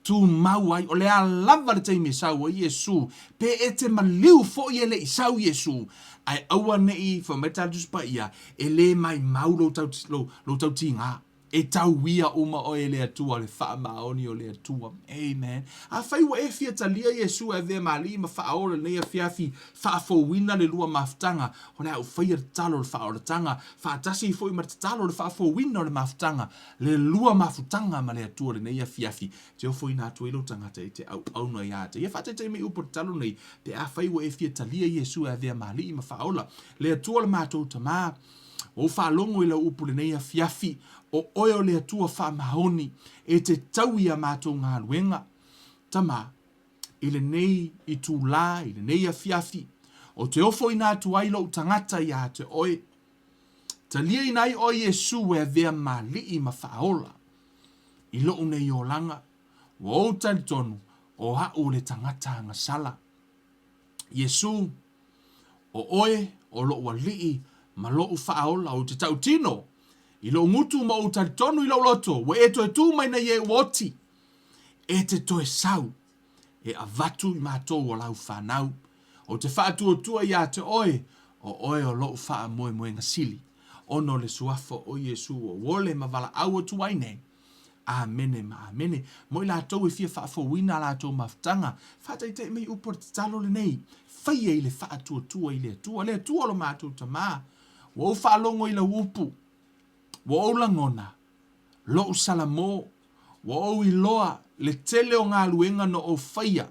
Tu mau ai. O le a lava le teime sau o Yesu. Pe e te maliu fo I ele I sau Yesu. Ai aua ne I whametātus pa ia. E le mai mau lo tau tinga. E tau wia uma o ele atua le wha maoni o le atua. Amen. A whai wa e fia talia Yesu e vea mali ma wha aora nei a fiafi wha fowina le lua maftanga. Hona au whai ar talo le wha aora tanga. Wha atasi I fo I matatalo le wha fowina o le maftanga. Le lua mafutanga ma le atua le nei a fiafi. Te o fo ina atua ilo tangata I te au na iata. Ia wha te me upo talo nei. Pe a whai wa e fia talia Yesu e vea mali ma wha aora. Le atua le mātou tamaa. O whalongo I la upu le nei a fiafi. O oeo le atua wha mahoni. E te tau ia mātou ngā luenga. Tama. i le nei i tūlā, i le nei a fiafi, o te ofo ina atu ai lo tangata ia te oe, ta lia ina i o Yesu e vea mali i mawhaola, i lo nei o langa, wa o tali tonu, o hau le tangata nga sala. Yesu, o oe, o lo wali ma lo whaola, o te tautino, i lo ngutu ma o tali tonu i lo loto, wa e toe tū mai na ye woti, e te toe sau, e avatu i mātou o lau whanau, o te whaatua tua ia te oe o lo wha moe moe ngasili, ono le suafo o Yesu o wole ma wala au tu waine. Amene ma amene. Mo la tau e fia whaafo wina la tau maftanga. Whaatai te mei upor te talo le nei. Whaia i le whaatua tua i le tua. Le tua lo mātou ta maa. Wa o whaalongo i la upu. Wa o langona. Lo o salamo. Wa o i loa. Le tele o ngā luenga no o whaia.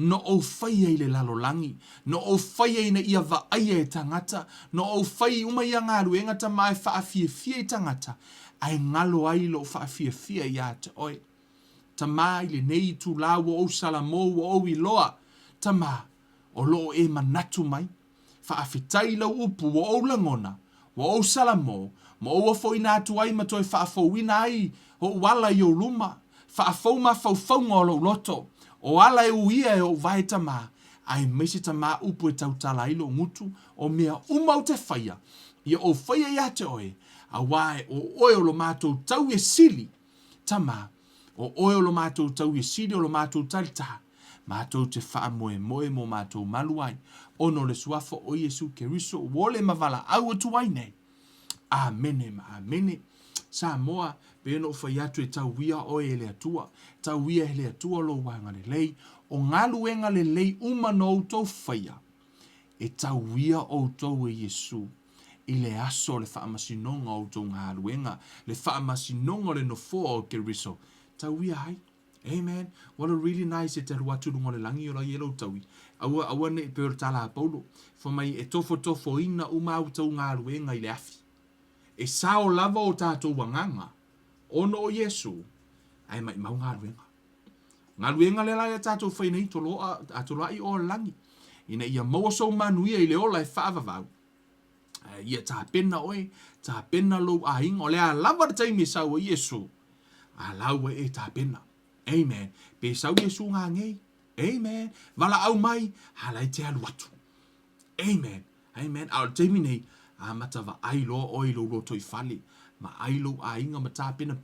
No o whaia i le lalolangi. No o whaia i na ia waaia e tangata. No o whai umai a ngā ruenga ta mai whaafia fia i tangata. Ai ngalo ai lo whaafia fia i a te oe. Ta mai le nei tu la wo o salamo wo o i loa. Ta ma o lo e manatu mai. Whaafitai lau upu wo o langona. Wo o salamo. Mo o fo ina atu ai ma toi whaafo wina ai. Ho wala i o luma. Whaafo ma fau ngolo loto. O ala e uia e o vai tama, ai meisi tama upu e tautala ilo ngutu, o mea umau te whaia, ia o whaia ia te oe, a wae o oe o lo mātou tau e sili, tama, o oe o lo mātou tau e sili o lo mātou talita, mātou te wha moe moe mo mātou maluai, ono le suafo o Yesu Keriso, wole mavala au atu waine. Amene ma amene. Sa moa, pe no whai atu e tau wia o e le atua, tau wia e le atua lo wanga le lei, o ngā luenga le lei umano o tau whaia, e tau wia o tau e Yesu, i le aso le whaamasinonga o tau ngā luenga, le whaamasinonga le no fōa o Keriso, tau wia hai. Amen. What a really nice e te ruatu lungo le langi o la yellow taui. Awa ne pe o tala Paulo, for mai e tofo ina umau tau ngā luenga i le afi. E sao lava o tātou wanganga, ono o Yesu, ai mai mau ngā ruenga. Ngā ruenga le lai a tātou whainei toloa i o langi. Ina ia maua sau manuia i le ola e whaavavau. Ia tā pena oe, tā pena lou a inga, o le a lava da taimi sau o Yesu. A laua e tā pena. Amen. Pe sau Yesu ngā ngei. Amen. Wala au mai, halai te alu atu. Amen. Amen. Au taimi nei, a matawa ailo oilo lo toi fale, ma ailo a inga mata pena,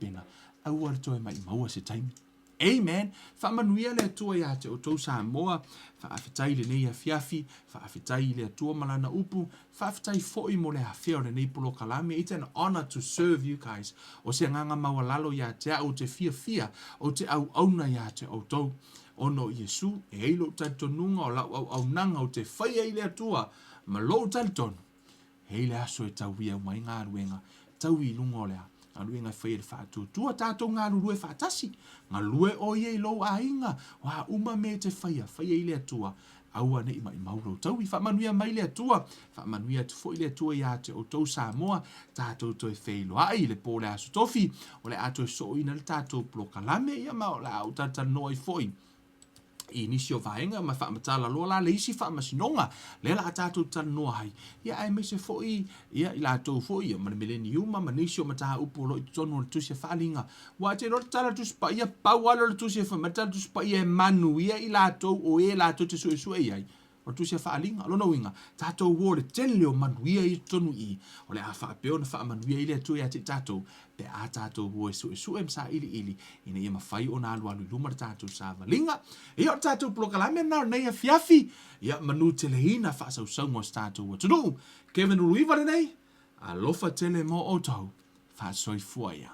au ar toi mai maua se taimi. Amen. Whamanuia le atua ia te o tau Samoa, whaafitai le nei a fiafi, whaafitai le atua malana upu, whaafitai foi mo le hawhea o le nei polo kalame. It's an honor to serve you guys. O se nganga maua lalo ia te au te fia, o te au auna ia te o tau. Ono Yesu, e eilo talitonunga o lau au nanga o te whaia i le atua, ma lo talitonu. Hei le aso e tau ia mai ngā ruenga, tau i lungo lea, ngā ruenga whaia le whātua. Tua tātou ngā rurue whātasi, ngā lue o iei lo a inga, wā uma me te whaia i le atua, aua ne ima i mauro. Tau i whamanuia mai le atua, whamanuia te fo i le atua ia te o tau Samoa, tātou toi whailo ai le pō le aso tofi, o le ato e so ina le tātou plokalame ia mao la au tātou noi foi. I nisi o vaenga ma whaamatala loa la le isi whaamasinonga le la tātou tannoa hai ia ai me se foi ia i la tau foi ma le mileniuma ma nisi o mataha upo lo i tonu le tusia whaalinga wa te rota tala tuspa ia paualo le tusia whamatala tuspa ia manu ia i la tau o e la tau te sue iai o tusia whaalinga lona winga tātou wo le tenle o manuia i tonu i o le a whaapeo na whaamanuia i le atu ia te tātou pe a tātou wo e sue msa ili ina ia mawhai o nā alu luma tātou sa walinga ia o tātou plokalame nā nei a fiafi ia manu tele hina whaasau saungos tātou wa tunu Kevin Uruiva nei a lofa tele mo o tau whaasoi fuaia.